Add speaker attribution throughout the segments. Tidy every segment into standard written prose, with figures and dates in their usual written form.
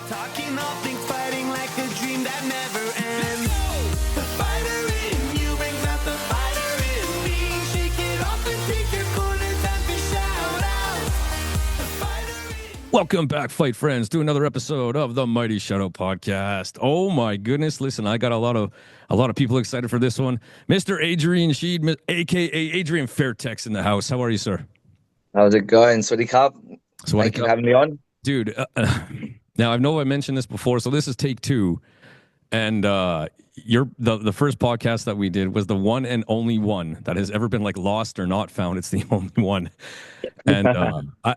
Speaker 1: Talking all things fighting like a dream that never ends. The fighter in you brings out the fighter in me. Shake it off and take your corner, time for shout outs. The fighter in
Speaker 2: Welcome back, fight friends, to another episode of the Mighty Shoutout Podcast. Oh my goodness! Listen, I got a lot of people excited for this one. Mr. Adrian Shead, aka Adrian Fairtex, in the house. How are you, sir?
Speaker 3: How's it going, Sweaty Cup? Thank you for having me on.
Speaker 2: Dude. Now I know I mentioned this before, so this is take two, and the first podcast that we did was the one and only one that has ever been like lost or not found. It's the only one, and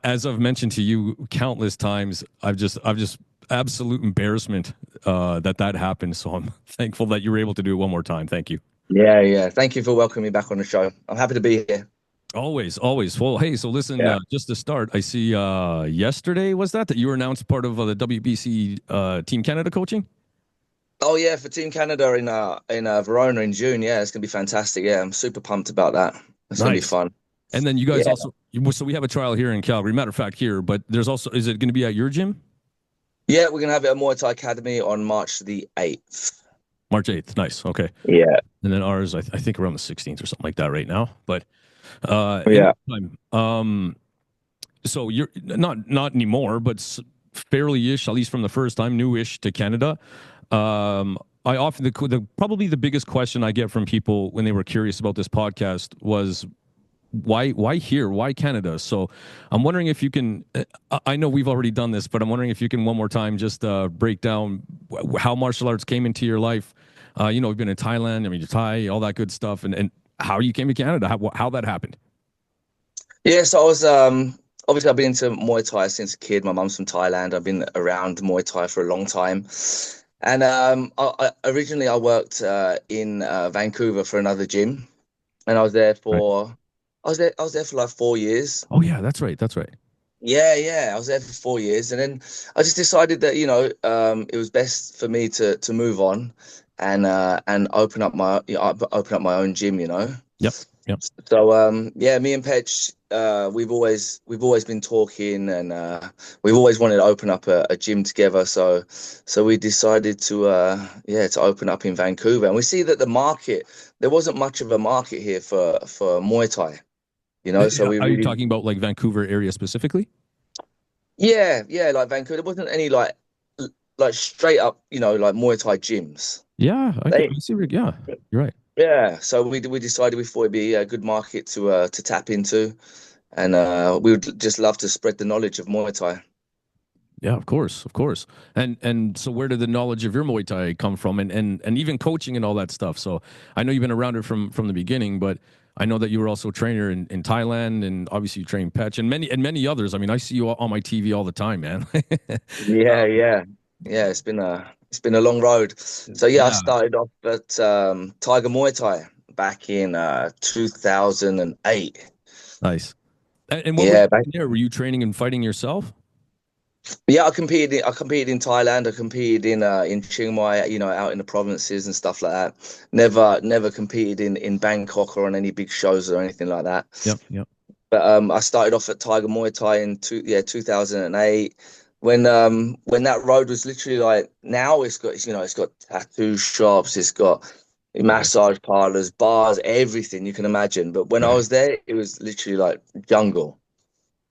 Speaker 2: as I've mentioned to you countless times, I've just absolute embarrassment that happened. So I'm thankful that you were able to do it one more time. Thank you.
Speaker 3: Yeah. Thank you for welcoming me back on the show. I'm happy to be here.
Speaker 2: Always. Well, hey, so listen, just to start, I see yesterday was that you were announced part of the WBC Team Canada coaching?
Speaker 3: Oh yeah, for Team Canada in Verona in June. Yeah, it's gonna be fantastic. Yeah, I'm super pumped about that. It's gonna be fun.
Speaker 2: And then you guys also, so we have a trial here in Calgary. Matter of fact, here, but there's also, is it going to be at your gym?
Speaker 3: Yeah, we're gonna have it at MUAY Thai Academy on March the 8th.
Speaker 2: March 8th. Nice. Okay.
Speaker 3: Yeah.
Speaker 2: And then ours, I think around the 16th or something like that right now. But so you're not anymore, but fairly-ish, at least from the first time, new-ish to Canada. I often probably the biggest question I get from people when they were curious about this podcast was why here? Why Canada? So I'm wondering if you can, I know we've already done this, but I'm wondering if you can one more time just break down how martial arts came into your life. We've been in Thailand, you're Thai, all that good stuff, and how you came to Canada, how that happened.
Speaker 3: Yeah, so I was obviously I've been into Muay Thai since a kid. My mum's from Thailand. I've been around Muay Thai for a long time. And I originally worked in Vancouver for another gym, and I was there for I was there for like 4 years.
Speaker 2: Oh yeah, that's right.
Speaker 3: Yeah, I was there for 4 years, and then I just decided that it was best for me to move on and open up my own gym.
Speaker 2: Yep.
Speaker 3: So me and Petch, we've always been talking, and we've always wanted to open up a gym together. So we decided to open up in Vancouver, and we see that there wasn't much of a market here for Muay Thai. So
Speaker 2: are you talking about like Vancouver area specifically?
Speaker 3: Yeah, like Vancouver. There wasn't any like straight up, like Muay Thai gyms.
Speaker 2: Yeah, I see. Yeah, you're right.
Speaker 3: Yeah, so we decided we thought it'd be a good market to tap into, and we would just love to spread the knowledge of Muay Thai.
Speaker 2: Yeah, of course. And so where did the knowledge of your Muay Thai come from, and even coaching and all that stuff? So I know you've been around it from the beginning, but I know that you were also a trainer in Thailand, and obviously you trained Petch and many others. I mean, I see you on my TV all the time, man.
Speaker 3: Yeah. It's been a long road. So I started off at Tiger Muay Thai back in 2008.
Speaker 2: Nice. And what were you there? Were you training and fighting yourself?
Speaker 3: Yeah, I competed in Thailand. I competed in Chiang Mai, out in the provinces and stuff like that. Never competed in Bangkok or on any big shows or anything like that.
Speaker 2: Yep.
Speaker 3: But I started off at Tiger Muay Thai in 2008. When that road was literally like, now it's got tattoo shops, it's got massage parlors, bars, everything you can imagine. But when I was there, it was literally like jungle.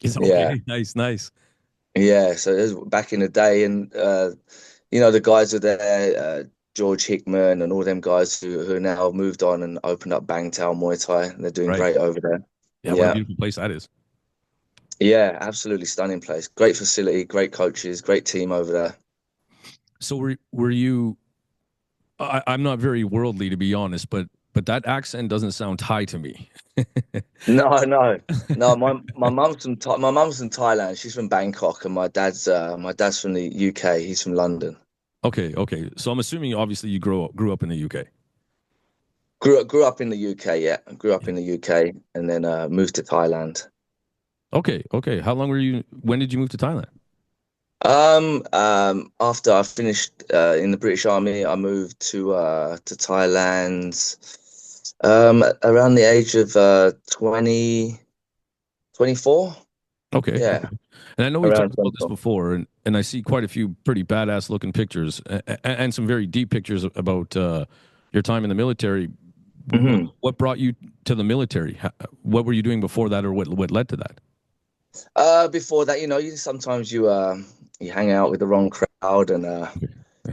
Speaker 2: Yeah, nice.
Speaker 3: Yeah, so it was back in the day, and the guys are there, George Hickman and all them guys who now moved on and opened up Bangtao Muay Thai, and they're doing great over there.
Speaker 2: Yeah, what a beautiful place that is.
Speaker 3: Yeah, absolutely stunning place. Great facility, great coaches, great team over there.
Speaker 2: So were you? I'm not very worldly, to be honest, but that accent doesn't sound Thai to me.
Speaker 3: No. My mum's from Thailand. She's from Bangkok, and my dad's from the UK. He's from London.
Speaker 2: Okay. So I'm assuming obviously you grew up in the UK.
Speaker 3: Grew up in the UK. Yeah, grew up in the UK, and then moved to Thailand.
Speaker 2: Okay. How long were you? When did you move to Thailand?
Speaker 3: After I finished in the British Army, I moved to Thailand around the age of 24.
Speaker 2: Okay.
Speaker 3: Yeah.
Speaker 2: And I know we talked about this before, and and I see quite a few pretty badass looking pictures and some very deep pictures about your time in the military. What brought you to the military? What were you doing before that, or what led to that?
Speaker 3: Before that, sometimes you hang out with the wrong crowd and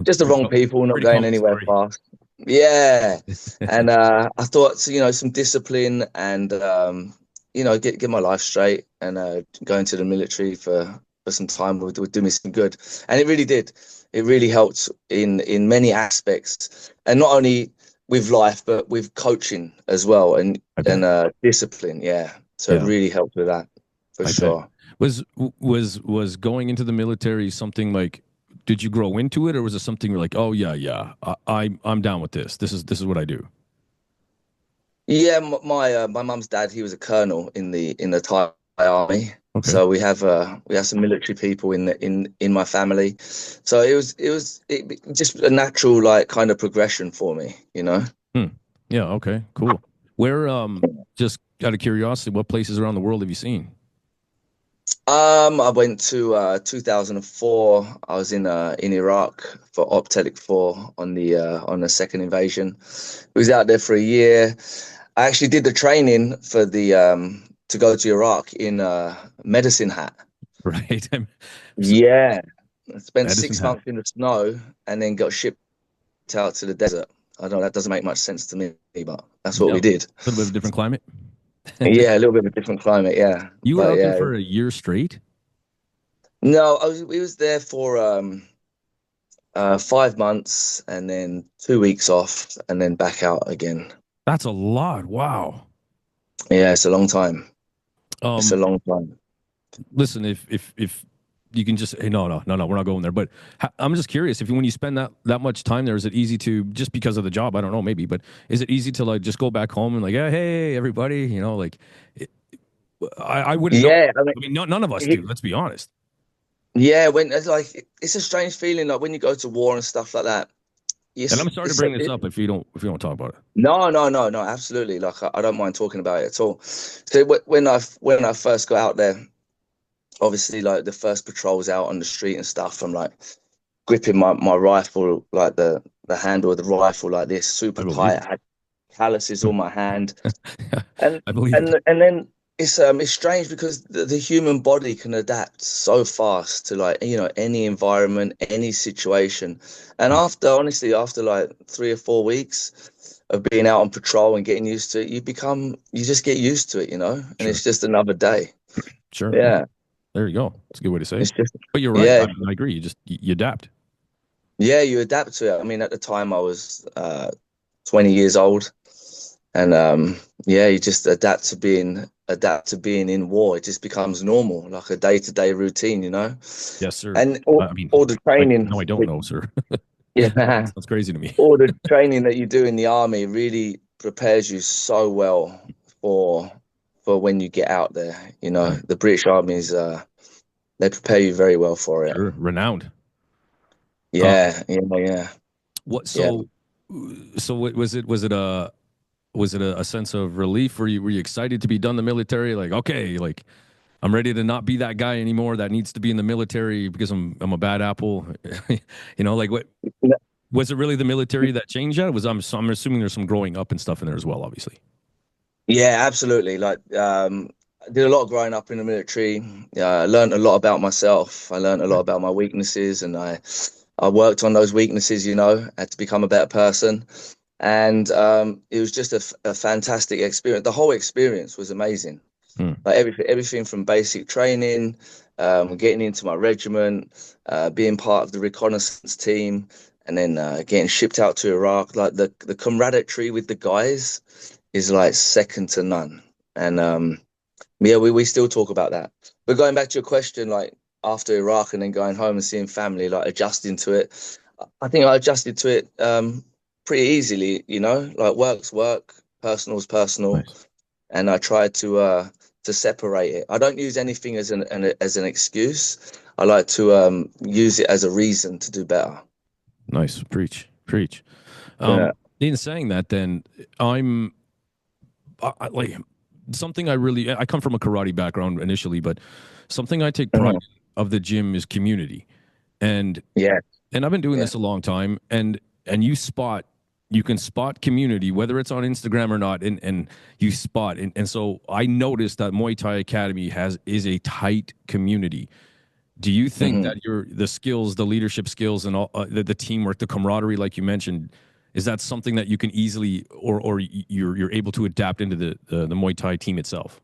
Speaker 3: just the wrong people, not
Speaker 2: Pretty
Speaker 3: going
Speaker 2: common
Speaker 3: anywhere
Speaker 2: story.
Speaker 3: fast. Yeah, and I thought, some discipline and get my life straight, and going to the military for some time would do me some good, and it really did. It really helped in many aspects, and not only with life but with coaching as well, and discipline. Yeah, so it really helped with that for sure.
Speaker 2: Was going into the military something like? Did you grow into it, or was it something you're like, oh yeah, I'm down with this. This is what I do.
Speaker 3: Yeah, my mum's dad, he was a colonel in the Thai army.
Speaker 2: Okay.
Speaker 3: So we have some military people in my family. So it was just a natural like kind of progression for me,
Speaker 2: Yeah. Okay. Cool. Where just out of curiosity, what places around the world have you seen?
Speaker 3: I went to 2004. I was in Iraq for Optelic 4 on the second invasion. I was out there for a year. I actually did the training for the to go to Iraq in Medicine Hat.
Speaker 2: Right.
Speaker 3: Yeah, I spent
Speaker 2: Medicine
Speaker 3: 6 months in the snow and then got shipped out to the desert. I know that doesn't make much sense to me, but that's what we did.
Speaker 2: A little bit of a different climate.
Speaker 3: Yeah, a little bit of a different climate. Yeah,
Speaker 2: You were
Speaker 3: but
Speaker 2: out there
Speaker 3: yeah,
Speaker 2: for a year straight?
Speaker 3: no, we was there for 5 months and then 2 weeks off and then back out again.
Speaker 2: That's a lot. Wow.
Speaker 3: Yeah, it's a long time. It's a long time.
Speaker 2: Listen, if you can just hey, no, we're not going there. But I'm just curious if when you spend that much time there, is it easy to just because of the job? I don't know, maybe, but is it easy to like just go back home and like, hey, everybody, like I wouldn't know.
Speaker 3: Yeah,
Speaker 2: I mean, none of us do. Let's be honest.
Speaker 3: Yeah, when it's like it's a strange feeling like when you go to war and stuff like that.
Speaker 2: And I'm sorry to bring this up if you don't talk about it.
Speaker 3: No, absolutely. Like I don't mind talking about it at all. So when I first got out there, obviously like the first patrols out on the street and stuff, I'm like gripping my rifle, like the handle of the rifle like this, super tight. I had calluses on my hand, and
Speaker 2: I believe
Speaker 3: and then it's strange because the human body can adapt so fast to like any environment, any situation, and after like 3 or 4 weeks of being out on patrol and getting used to it, you just get used to it, and it's just another day.
Speaker 2: Sure.
Speaker 3: Yeah.
Speaker 2: There you go. That's a good way to say
Speaker 3: It's
Speaker 2: it.
Speaker 3: just,
Speaker 2: But you're right.
Speaker 3: yeah,
Speaker 2: I agree. You adapt.
Speaker 3: yeah, you adapt to it. I mean, at the time I was 20 years old, and yeah, you just adapt to being in war. It just becomes normal, like a day-to-day routine,
Speaker 2: Yes, sir.
Speaker 3: And
Speaker 2: I mean,
Speaker 3: all the training.
Speaker 2: no, I don't know, sir.
Speaker 3: Yeah,
Speaker 2: That's crazy to me.
Speaker 3: all the training that you do in the army really prepares you so well for when you get out there.
Speaker 2: Right.
Speaker 3: The British armies, they prepare you very well for it.
Speaker 2: Sure. Renowned.
Speaker 3: Yeah, yeah.
Speaker 2: What? So what was it? Was it a sense of relief? Were you excited to be done the military? Like, okay, like I'm ready to not be that guy anymore that needs to be in the military because I'm a bad apple. Like what? Was it really the military that changed that? I'm assuming there's some growing up and stuff in there as well, obviously.
Speaker 3: Yeah, absolutely. Like, I did a lot of growing up in the military. I learned a lot about myself. I learned a lot about my weaknesses, and I worked on those weaknesses. Had to become a better person. And it was just a fantastic experience. The whole experience was amazing. Like everything from basic training, getting into my regiment, being part of the reconnaissance team, and then getting shipped out to Iraq. Like the camaraderie with the guys is like second to none. And yeah, we still talk about that. But going back to your question, like after Iraq and then going home and seeing family, like adjusting to it, I think I adjusted to it pretty easily, like work's work, personal's personal.
Speaker 2: Nice.
Speaker 3: And I tried to separate it. I don't use anything as an excuse. I like to use it as a reason to do better.
Speaker 2: Nice. Preach.
Speaker 3: Yeah.
Speaker 2: In saying that, then I like something I come from a karate background initially, but something I take pride of the gym is community. And
Speaker 3: Yeah.
Speaker 2: I've been doing
Speaker 3: Yeah.
Speaker 2: this a long time, and you can spot community, whether it's on Instagram or not, and you spot. And so I noticed that Muay Thai Academy is a tight community. Do you think
Speaker 3: Hmm.
Speaker 2: that the skills, the leadership skills, and all the teamwork, the camaraderie, like you mentioned, is that something that you can easily, or you're able to adapt into the Muay Thai team itself?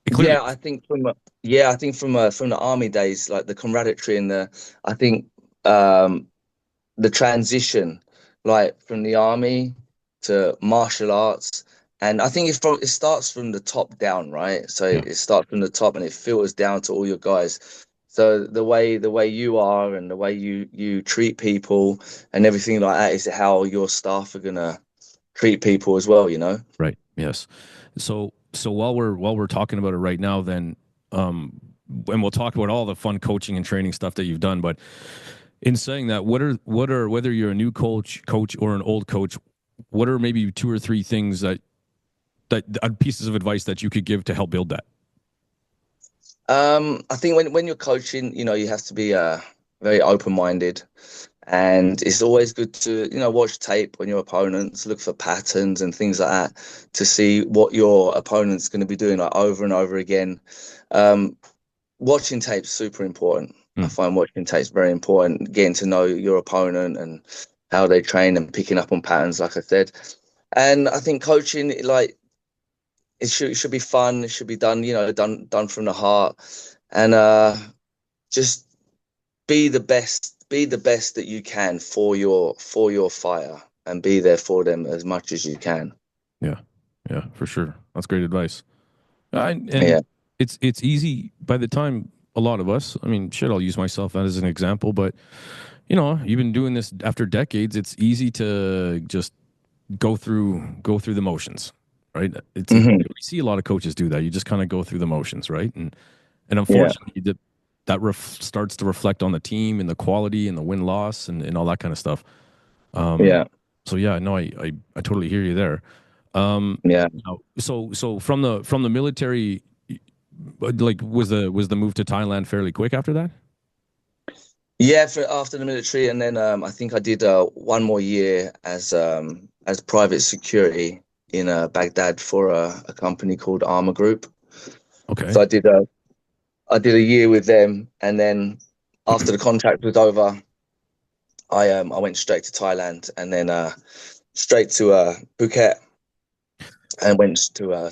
Speaker 2: It clearly
Speaker 3: Yeah, I
Speaker 2: is.
Speaker 3: think from the army days, like the camaraderie and I think um, the transition, like from the army to martial arts, and I think it starts from the top down, right? So
Speaker 2: Yeah,
Speaker 3: it starts from the top and it filters down to all your guys. So the way you are and the way you treat people and everything like that is how your staff are gonna treat people as well, you know?
Speaker 2: right. Yes. So while we're talking about it right now, then, and we'll talk about all the fun coaching and training stuff that you've done. But in saying that, what are whether you're a new coach or an old coach, what are maybe two or three things that pieces of advice that you could give to help build that?
Speaker 3: I think when you're coaching, you have to be very open-minded, and it's always good to watch tape on your opponents, look for patterns and things like that to see what your opponent's going to be doing like over and over again. Um, Watching tape's super important. I
Speaker 2: Mm.
Speaker 3: find watching tape's very important, getting to know your opponent and how they train and picking up on patterns, like I said. And I think coaching, like it should be fun. It should be done, done from the heart, and just be the best that you can for your fire, and be there for them as much as you can.
Speaker 2: Yeah, yeah, for sure. That's great advice. And
Speaker 3: Yeah.
Speaker 2: it's easy by the time a lot of us. I mean, shit, I'll use myself as an example, but you've been doing this after decades. It's easy to just go through the motions, right?
Speaker 3: Hmm.
Speaker 2: We see a lot of coaches do that. You just kind of go through the motions, right? And
Speaker 3: Yeah.
Speaker 2: unfortunately, starts to reflect on the team and the quality and the win loss and all that kind of stuff. Um,
Speaker 3: Yeah.
Speaker 2: so yeah, no, I totally hear you there.
Speaker 3: Yeah.
Speaker 2: So from the military, like was the move to Thailand fairly quick after that?
Speaker 3: Yeah, after the military, and then I think I did one more year as private security in Baghdad for a company called Armor Group.
Speaker 2: Okay.
Speaker 3: So I did a year with them, and then after the contract was over, I went straight to Thailand, and then straight to Phuket, and went to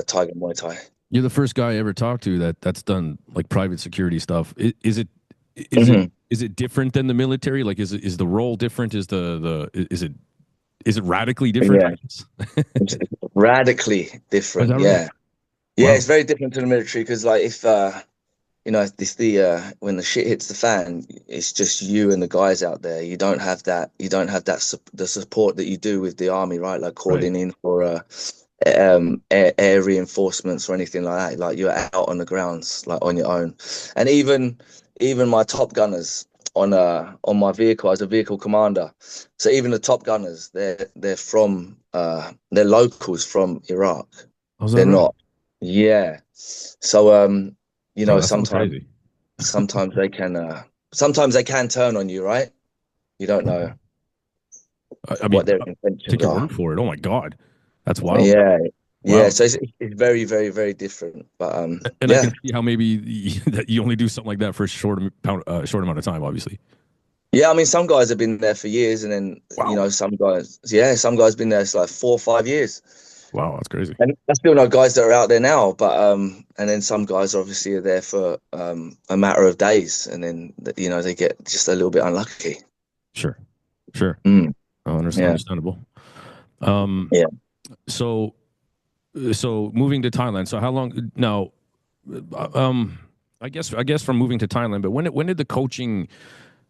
Speaker 3: Tiger Muay Thai.
Speaker 2: You're the first guy I ever talked to that's done like private security stuff. Is it is it
Speaker 3: Hmm.
Speaker 2: is it different than the military? Like, is the role different? Is it radically different?
Speaker 3: Yeah,
Speaker 2: I guess.
Speaker 3: it's radically
Speaker 2: Is
Speaker 3: different.
Speaker 2: that right?
Speaker 3: Yeah, yeah,
Speaker 2: Wow.
Speaker 3: it's very different to the military because, like, if this the when the shit hits the fan, it's just you and the guys out there. You don't have that. You don't have that the support that you do with the army, right? Like
Speaker 2: Right.
Speaker 3: calling in for air reinforcements or anything like that. Like you're out on the grounds, like on your own. And even my top gunners on my vehicle as a vehicle commander. So even the top gunners, they're locals from Iraq.
Speaker 2: Oh, is that
Speaker 3: They're
Speaker 2: right?
Speaker 3: not. Yeah. So
Speaker 2: Bro, that sounds
Speaker 3: sometimes
Speaker 2: crazy.
Speaker 3: sometimes they can sometimes they can turn on you, right? You don't know
Speaker 2: I
Speaker 3: what
Speaker 2: mean,
Speaker 3: their
Speaker 2: take
Speaker 3: intentions
Speaker 2: your
Speaker 3: are.
Speaker 2: word for it. Oh my God, that's wild.
Speaker 3: Yeah. Yeah.
Speaker 2: Wow.
Speaker 3: So it's very, very, very different. But
Speaker 2: And I
Speaker 3: yeah.
Speaker 2: can see how maybe that you only do something like that for a short amount of time, obviously.
Speaker 3: Yeah, I mean some guys have been there for years, and then
Speaker 2: Wow.
Speaker 3: some guys been there like 4 or 5 years.
Speaker 2: Wow, that's crazy.
Speaker 3: And I still know guys that are out there now, but and then some guys obviously are there for a matter of days, and then they get just a little bit unlucky.
Speaker 2: Sure. Sure.
Speaker 3: Mm, yeah,
Speaker 2: Understandable. Um,
Speaker 3: yeah.
Speaker 2: so moving to Thailand. So how long now? Um, I guess from moving to Thailand. But when did the coaching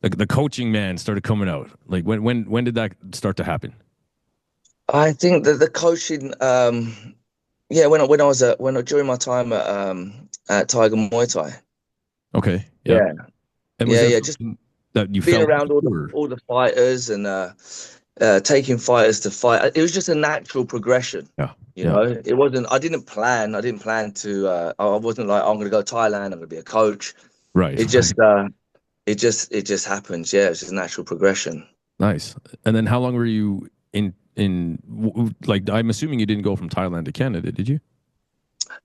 Speaker 2: the coaching man started coming out? Like when did that start to happen?
Speaker 3: I think that the coaching, yeah, when I was during my time at Tiger Muay Thai,
Speaker 2: Okay. Yeah.
Speaker 3: yeah,
Speaker 2: And was
Speaker 3: yeah,
Speaker 2: that
Speaker 3: yeah, just
Speaker 2: something that you
Speaker 3: being
Speaker 2: fell
Speaker 3: around all
Speaker 2: into,
Speaker 3: the
Speaker 2: or?
Speaker 3: all the fighters and taking fighters to fight. It was just a natural progression.
Speaker 2: Yeah.
Speaker 3: You
Speaker 2: Yeah.
Speaker 3: know, it wasn't. I didn't plan to. I wasn't like I'm going to go to Thailand. I'm going to be a coach.
Speaker 2: Right.
Speaker 3: It
Speaker 2: Right.
Speaker 3: just it just happens. Yeah, it's just natural progression.
Speaker 2: Nice. And then how long were you like, I'm assuming you didn't go from Thailand to Canada, did you?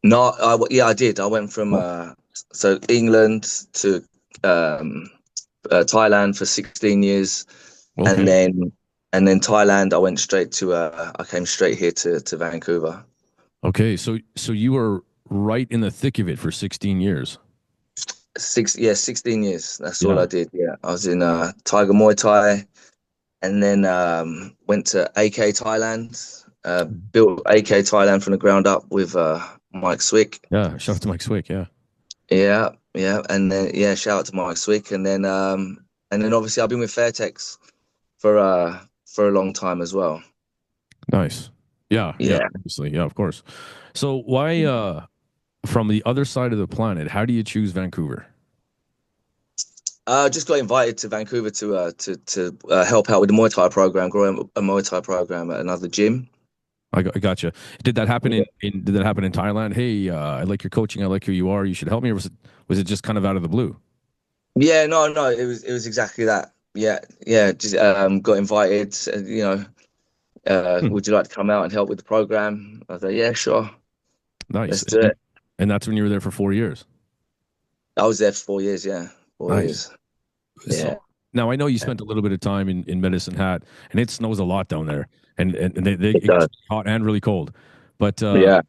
Speaker 3: No, yeah, I did. I went from
Speaker 2: Oh,
Speaker 3: so England to um, Thailand for 16 years, and
Speaker 2: okay.
Speaker 3: then Thailand. I went straight to I came straight here to Vancouver.
Speaker 2: Okay. So you were right in the thick of it for 16 years.
Speaker 3: 16 years. That's all I
Speaker 2: Yeah.
Speaker 3: did. Yeah, I was in Tiger Muay Thai, and then went to AK Thailand. Built AK Thailand from the ground up with Mike Swick.
Speaker 2: Yeah. Shout out to Mike Swick. Yeah.
Speaker 3: Yeah, yeah, and then yeah, shout out to Mike Swick, and then obviously I've been with Fairtex for a long time as well.
Speaker 2: Nice. Yeah. Yeah.
Speaker 3: Yeah,
Speaker 2: Obviously. Yeah. Of course. So why, from the other side of the planet, how do you choose Vancouver?
Speaker 3: just got invited to Vancouver to help out with the Muay Thai program, growing a Muay Thai program at another gym.
Speaker 2: I gotcha. Did that happen did that happen in Thailand? Hey, I like your coaching. I like who you are. You should help me. Or was it just kind of out of the blue?
Speaker 3: Yeah, no, no, it was exactly that. Yeah, yeah, just got invited.
Speaker 2: Hmm.
Speaker 3: Would you like to come out and help with the program? I was like, yeah, sure,
Speaker 2: Nice.
Speaker 3: let's do it.
Speaker 2: And that's when you were there for 4 years.
Speaker 3: I was there for 4 years. Yeah, four
Speaker 2: Nice.
Speaker 3: years.
Speaker 2: So
Speaker 3: Yeah.
Speaker 2: now I know you spent a little bit of time in Medicine Hat, and it snows a lot down there, and
Speaker 3: It
Speaker 2: it gets
Speaker 3: does.
Speaker 2: hot and really cold. But
Speaker 3: Yeah.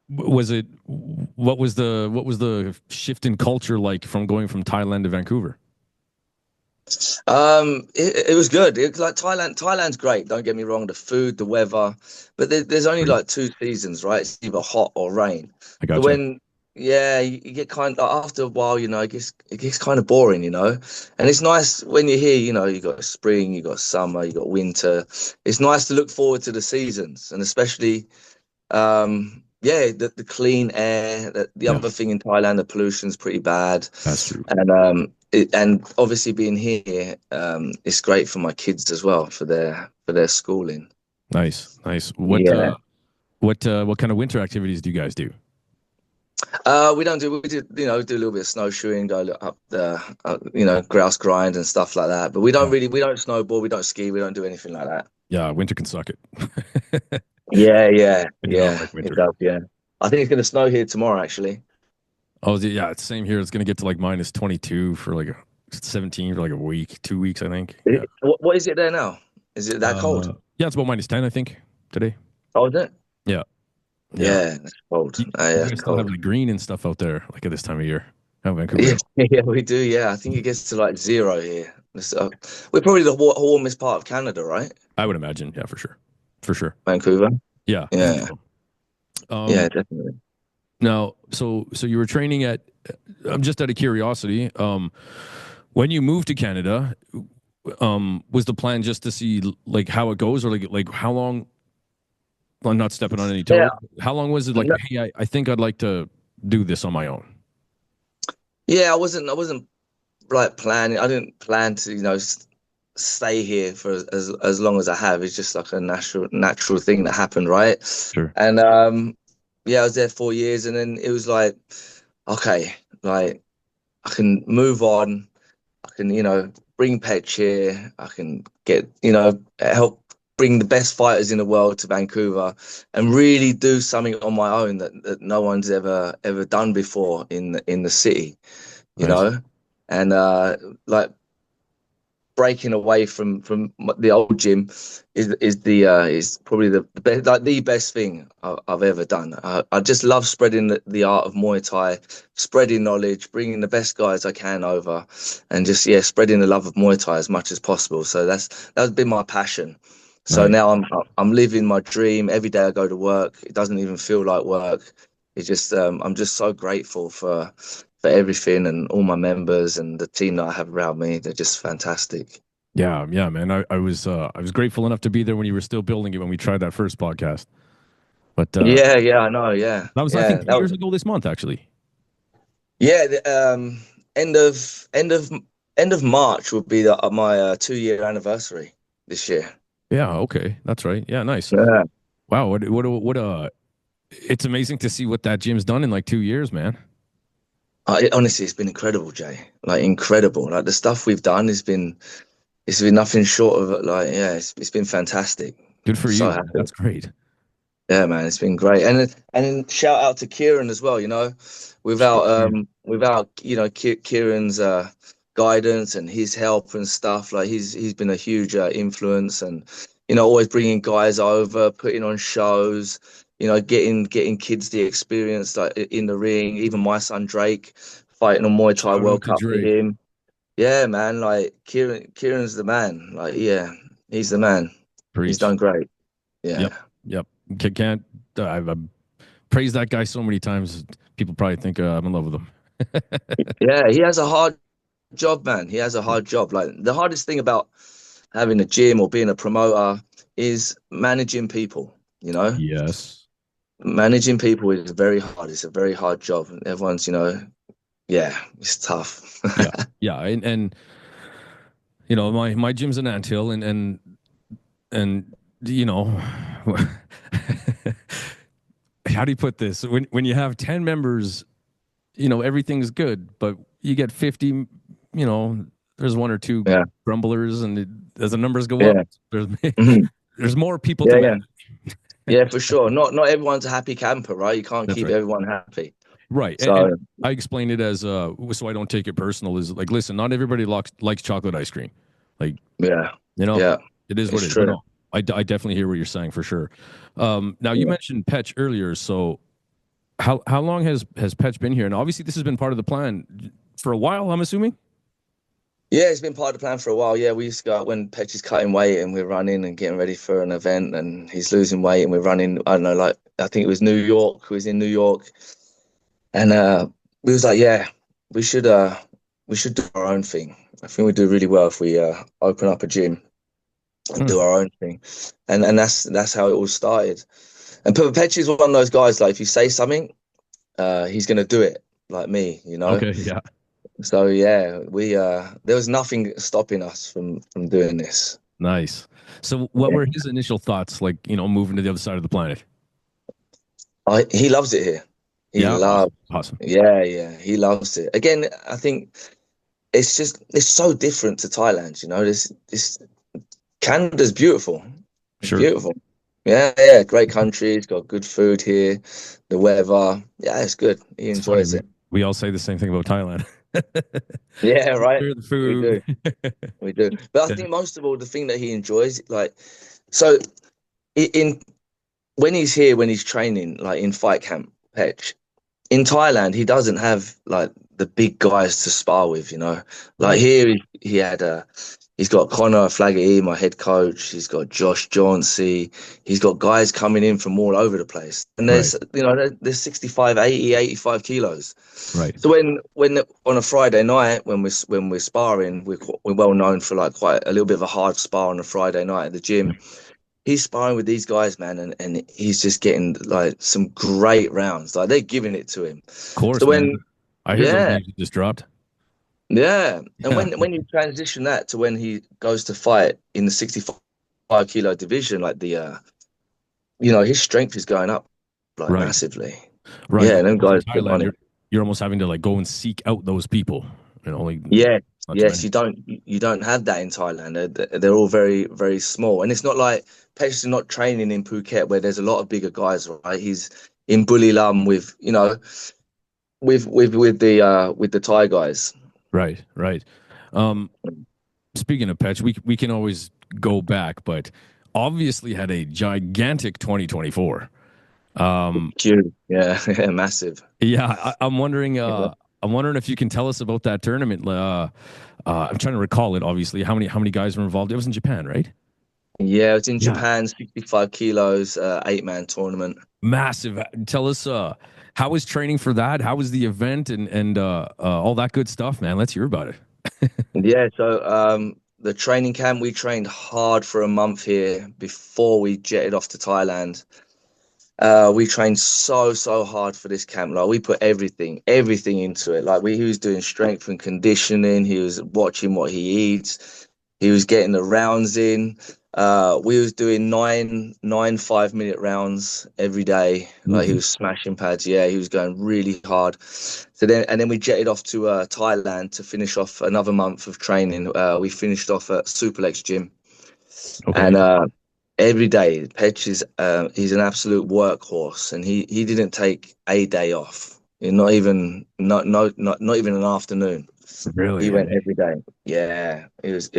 Speaker 2: was it what was the shift in culture like from going from Thailand to Vancouver?
Speaker 3: It was good. Like Thailand's great. Don't get me wrong. The food, the weather, but there's only
Speaker 2: Great.
Speaker 3: like two seasons, right? It's either hot or rain.
Speaker 2: I
Speaker 3: So
Speaker 2: gotcha.
Speaker 3: when, yeah, you get kind of after a while, it gets kind of boring, And it's nice when you're here, you got spring, you got summer, you got winter. It's nice to look forward to the seasons, and especially, yeah, the clean air. The
Speaker 2: Yeah,
Speaker 3: other thing in Thailand, the pollution's pretty bad.
Speaker 2: that's true.
Speaker 3: And and obviously being here, it's great for my kids as well for their schooling.
Speaker 2: Nice, nice.
Speaker 3: Yeah.
Speaker 2: What kind of winter activities do you guys do?
Speaker 3: We do do a little bit of snowshoeing, go up the grouse grind and stuff like that. But
Speaker 2: Yeah,
Speaker 3: we don't snowboard, we don't ski, we don't do anything like that.
Speaker 2: yeah. Winter can suck it.
Speaker 3: Yeah, yeah,
Speaker 2: I do not
Speaker 3: yeah.
Speaker 2: like
Speaker 3: It
Speaker 2: winter.
Speaker 3: does. Yeah. I think it's gonna snow here tomorrow, actually.
Speaker 2: Oh, yeah. It's same here. It's gonna get to like minus 22 for like 17 for like a week, 2 weeks, I think. Yeah.
Speaker 3: What is it there now? Is it that cold?
Speaker 2: Yeah, it's about minus 10, I think, today.
Speaker 3: Oh, is it?
Speaker 2: Yeah, yeah.
Speaker 3: Yeah, it's cold.
Speaker 2: You
Speaker 3: Yeah,
Speaker 2: guys
Speaker 3: it's
Speaker 2: still have
Speaker 3: cold.
Speaker 2: like green and stuff out there, like at this time of year, out in Vancouver.
Speaker 3: Yeah, yeah, we do. Yeah, I think it gets to like zero here. We're probably the warmest part of Canada, right?
Speaker 2: I would imagine. Yeah, for sure, for sure.
Speaker 3: Vancouver.
Speaker 2: Yeah, I think
Speaker 3: Yeah,
Speaker 2: so.
Speaker 3: yeah,
Speaker 2: Um,
Speaker 3: definitely.
Speaker 2: now, so you were training at. I'm just out of curiosity. When you moved to Canada, was the plan just to see like how it goes, or like how long? I'm not stepping on any
Speaker 3: Yeah,
Speaker 2: toes. How long was it like?
Speaker 3: no,
Speaker 2: Hey, I think I'd like to do this on my own.
Speaker 3: yeah. I wasn't like planning. I didn't plan to, stay here for as long as I have. It's just like a natural thing that happened, right?
Speaker 2: Sure.
Speaker 3: And yeah, I was there 4 years, and then it was like, okay, like I can move on. I can, bring Petch here. I can get, help bring the best fighters in the world to Vancouver and really do something on my own that no one's ever done before in the city, you
Speaker 2: Nice.
Speaker 3: know? And like breaking away from the old gym is probably the best, like the best thing I've ever done. I just love spreading the art of Muay Thai, spreading knowledge, bringing the best guys I can over, and just spreading the love of Muay Thai as much as possible. So that's been my passion. So
Speaker 2: Nice.
Speaker 3: now I'm living my dream. Every day I go to work, it doesn't even feel like work. It's just I'm just so grateful for everything and all my members and the team that I have around me. They're just fantastic.
Speaker 2: Yeah, yeah, man. I was grateful enough to be there when you were still building it when we tried that first podcast. But
Speaker 3: Yeah, yeah, I know. Yeah,
Speaker 2: that was I
Speaker 3: yeah,
Speaker 2: think 2 years ago this month actually.
Speaker 3: yeah. End of end of March would be my 2 year anniversary this year.
Speaker 2: Yeah, okay. That's right. Yeah, nice.
Speaker 3: Yeah,
Speaker 2: Wow, what it's amazing to see what that gym's done in like 2 years, man.
Speaker 3: Honestly, it's been incredible, Jay. Like incredible. Like the stuff we've done it's been nothing short of like, yeah, it's been fantastic.
Speaker 2: Good for
Speaker 3: So
Speaker 2: you.
Speaker 3: happy.
Speaker 2: That's great.
Speaker 3: Yeah, man, it's been great. And shout out to Kieran as well, you know, without Kieran's guidance and his help and stuff, like he's been a huge influence, and always bringing guys over, putting on shows, getting kids the experience like in the ring. Even my son Drake fighting on Muay Thai
Speaker 2: Shout out
Speaker 3: World
Speaker 2: to
Speaker 3: Cup for
Speaker 2: Drake.
Speaker 3: him. Yeah, man, like Kieran's the man. Like, yeah, he's the man. He's
Speaker 2: Preach.
Speaker 3: done great.
Speaker 2: Yep.
Speaker 3: Yeah.
Speaker 2: Yep. Can't. I've praised that guy so many times. People probably think I'm in love with him.
Speaker 3: Yeah, he has a hard job, man. He has a hard job. Like the hardest thing about having a gym or being a promoter is managing people,
Speaker 2: Yes.
Speaker 3: Managing people is very hard. It's a very hard job. And everyone's, yeah, it's tough.
Speaker 2: Yeah. Yeah. And my gym's in Anthill, and how do you put this? When you have 10 members, everything's good, but you get 50, there's one or two
Speaker 3: Yeah.
Speaker 2: grumblers, and as the numbers go
Speaker 3: Yeah.
Speaker 2: up, there's
Speaker 3: Mhm.
Speaker 2: there's more people
Speaker 3: Yeah,
Speaker 2: to
Speaker 3: yeah.
Speaker 2: manage.
Speaker 3: Yeah, for sure. Not everyone's a happy camper, right? You can't
Speaker 2: That's
Speaker 3: keep
Speaker 2: right.
Speaker 3: everyone happy.
Speaker 2: Right. And
Speaker 3: So
Speaker 2: I explain it as so I don't take it personal, is like, listen, not everybody likes chocolate ice cream. Like,
Speaker 3: yeah,
Speaker 2: you know,
Speaker 3: yeah,
Speaker 2: it is what
Speaker 3: it's
Speaker 2: it is. But
Speaker 3: true.
Speaker 2: no, I definitely hear what you're saying for sure. Now you
Speaker 3: Yeah.
Speaker 2: mentioned Petch earlier. So how long has Petch been here? And obviously this has been part of the plan for a while, I'm assuming.
Speaker 3: Yeah, it's been part of the plan for a while. Yeah, we used to go out when Petch is cutting weight and we're running and getting ready for an event, and he's losing weight and we're running. I don't know, like I think it was New York. We was in New York, and we was like, yeah, we should we should do our own thing. I think we do really well if we open up a gym and do our own thing, and that's how it all started. And Petch is one of those guys. Like if you say something, he's gonna do it. Like me,
Speaker 2: Okay. Yeah.
Speaker 3: So yeah, we there was nothing stopping us from doing this.
Speaker 2: Nice. So what were his initial thoughts, like, moving to the other side of the planet?
Speaker 3: He loves it here. He
Speaker 2: Yeah.
Speaker 3: loves,
Speaker 2: Awesome.
Speaker 3: yeah, he loves it. Again, I think it's so different to Thailand. This Canada's beautiful. It's
Speaker 2: Sure.
Speaker 3: beautiful. Yeah, yeah, great country. It's got good food here. The weather, yeah, it's good. He
Speaker 2: It's funny.
Speaker 3: enjoys it.
Speaker 2: We all say the same thing about Thailand.
Speaker 3: Yeah, right.
Speaker 2: The
Speaker 3: We
Speaker 2: food.
Speaker 3: do, we do. But I think most of all, the thing that he enjoys, like, so in when he's here, when he's training, like in fight camp, Petch, in Thailand, he doesn't have like the big guys to spar with, Like
Speaker 2: Right.
Speaker 3: here, he had he's got Connor Flaggy, my head coach. He's got Josh Jauncey. He's got guys coming in from all over the place. And
Speaker 2: Right.
Speaker 3: there's 65, 80, 85 kilos.
Speaker 2: Right.
Speaker 3: So when on a Friday night, when we're sparring, we're well known for like quite a little bit of a hard spar on a Friday night at the gym. He's sparring with these guys, man, and he's just getting like some great rounds. Like they're giving it to him.
Speaker 2: Of course,
Speaker 3: So
Speaker 2: man. I hear those
Speaker 3: yeah,
Speaker 2: names you just dropped.
Speaker 3: yeah. And
Speaker 2: Yeah.
Speaker 3: when you transition that to when he goes to fight in the 65 kilo division, like his strength is going up like
Speaker 2: Right.
Speaker 3: massively.
Speaker 2: Right.
Speaker 3: Yeah, them
Speaker 2: Because in
Speaker 3: guys put
Speaker 2: Thailand,
Speaker 3: money.
Speaker 2: you're almost having to like go and seek out those people. Like,
Speaker 3: Yeah,
Speaker 2: not too
Speaker 3: yes,
Speaker 2: many.
Speaker 3: you don't have that in Thailand. They're all very, very small. And it's not like Pech is not training in Phuket where there's a lot of bigger guys, right? He's in Buriram with, with the Thai guys.
Speaker 2: Right. Right. Um, Speaking of Petch, we can always go back, but obviously had a gigantic 2024.
Speaker 3: Huge. Yeah, massive.
Speaker 2: Yeah, I'm wondering. I'm wondering if you can tell us about that tournament. I'm trying to recall it. Obviously, how many guys were involved? It was in Japan, right?
Speaker 3: Yeah, it's in
Speaker 2: Yeah.
Speaker 3: Japan, 65 kilos, 8-man tournament.
Speaker 2: Massive. Tell us, how was training for that? How was the event and all that good stuff, man? Let's hear about it.
Speaker 3: Yeah, so the training camp, we trained hard for a month here before we jetted off to Thailand. We trained so hard for this camp. Like we put everything into it. Like he was doing strength and conditioning. He was watching what he eats. He was getting the rounds in. we was doing nine 5-minute rounds every day. Like he was smashing pads. Yeah, he was going really hard. So then we jetted off to Thailand to finish off another month of training. We finished off at Superlex Gym, and every day, Petch is he's an absolute workhorse, and he didn't take a day off. Not even an afternoon.
Speaker 2: Really?
Speaker 3: He went every day. Yeah, it was.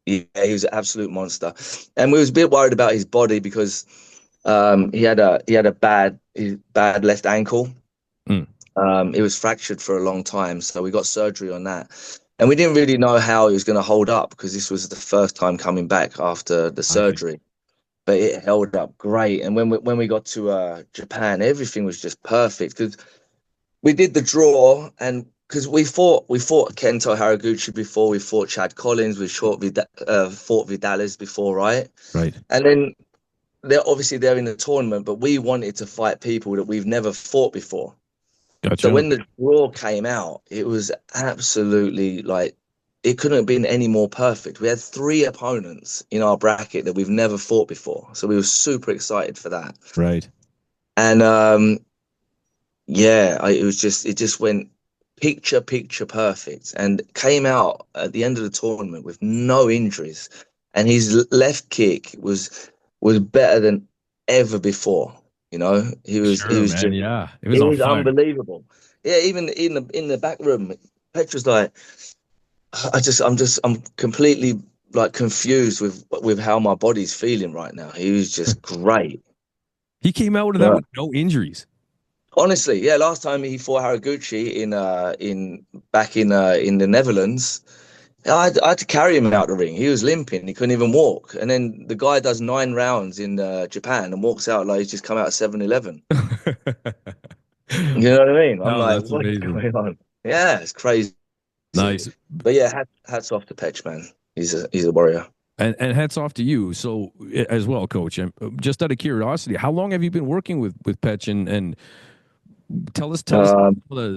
Speaker 3: Yeah, he was an absolute monster, and we was a bit worried about his body because he had a bad left ankle. It was fractured for a long time, so we got surgery on that, and we didn't really know how he was going to hold up because this was the first time coming back after the surgery. But it held up great, and when we got to Japan, everything was just perfect because we did the draw and. Because we fought Kento Haraguchi before, we fought Chad Collins, we fought Vidales before, right?
Speaker 2: Right.
Speaker 3: And then they're in the tournament, but we wanted to fight people that we've never fought before.
Speaker 2: Gotcha.
Speaker 3: So when the draw came out, it was absolutely like it couldn't have been any more perfect. We had 3 opponents in our bracket that we've never fought before, so we were super excited for that.
Speaker 2: Right.
Speaker 3: And it just went picture perfect and came out at the end of the tournament with no injuries, and his left kick was better than ever before. You know, he was unbelievable. Yeah, even in the back room, Petch was like, I'm completely like confused with how my body's feeling right now. He was just great.
Speaker 2: He came out with that with no injuries.
Speaker 3: Honestly, yeah. Last time he fought Haraguchi in the Netherlands, I had to carry him out the ring. He was limping. He couldn't even walk. And then the guy does 9 rounds in Japan and walks out like he's just come out of 7-Eleven. You know what I mean? I'm like, what's going on? Yeah, it's crazy.
Speaker 2: Nice.
Speaker 3: But yeah, hats off to Petch, man. He's a warrior.
Speaker 2: And hats off to you. So as well, Coach. Just out of curiosity, how long have you been working with Petch and Tell us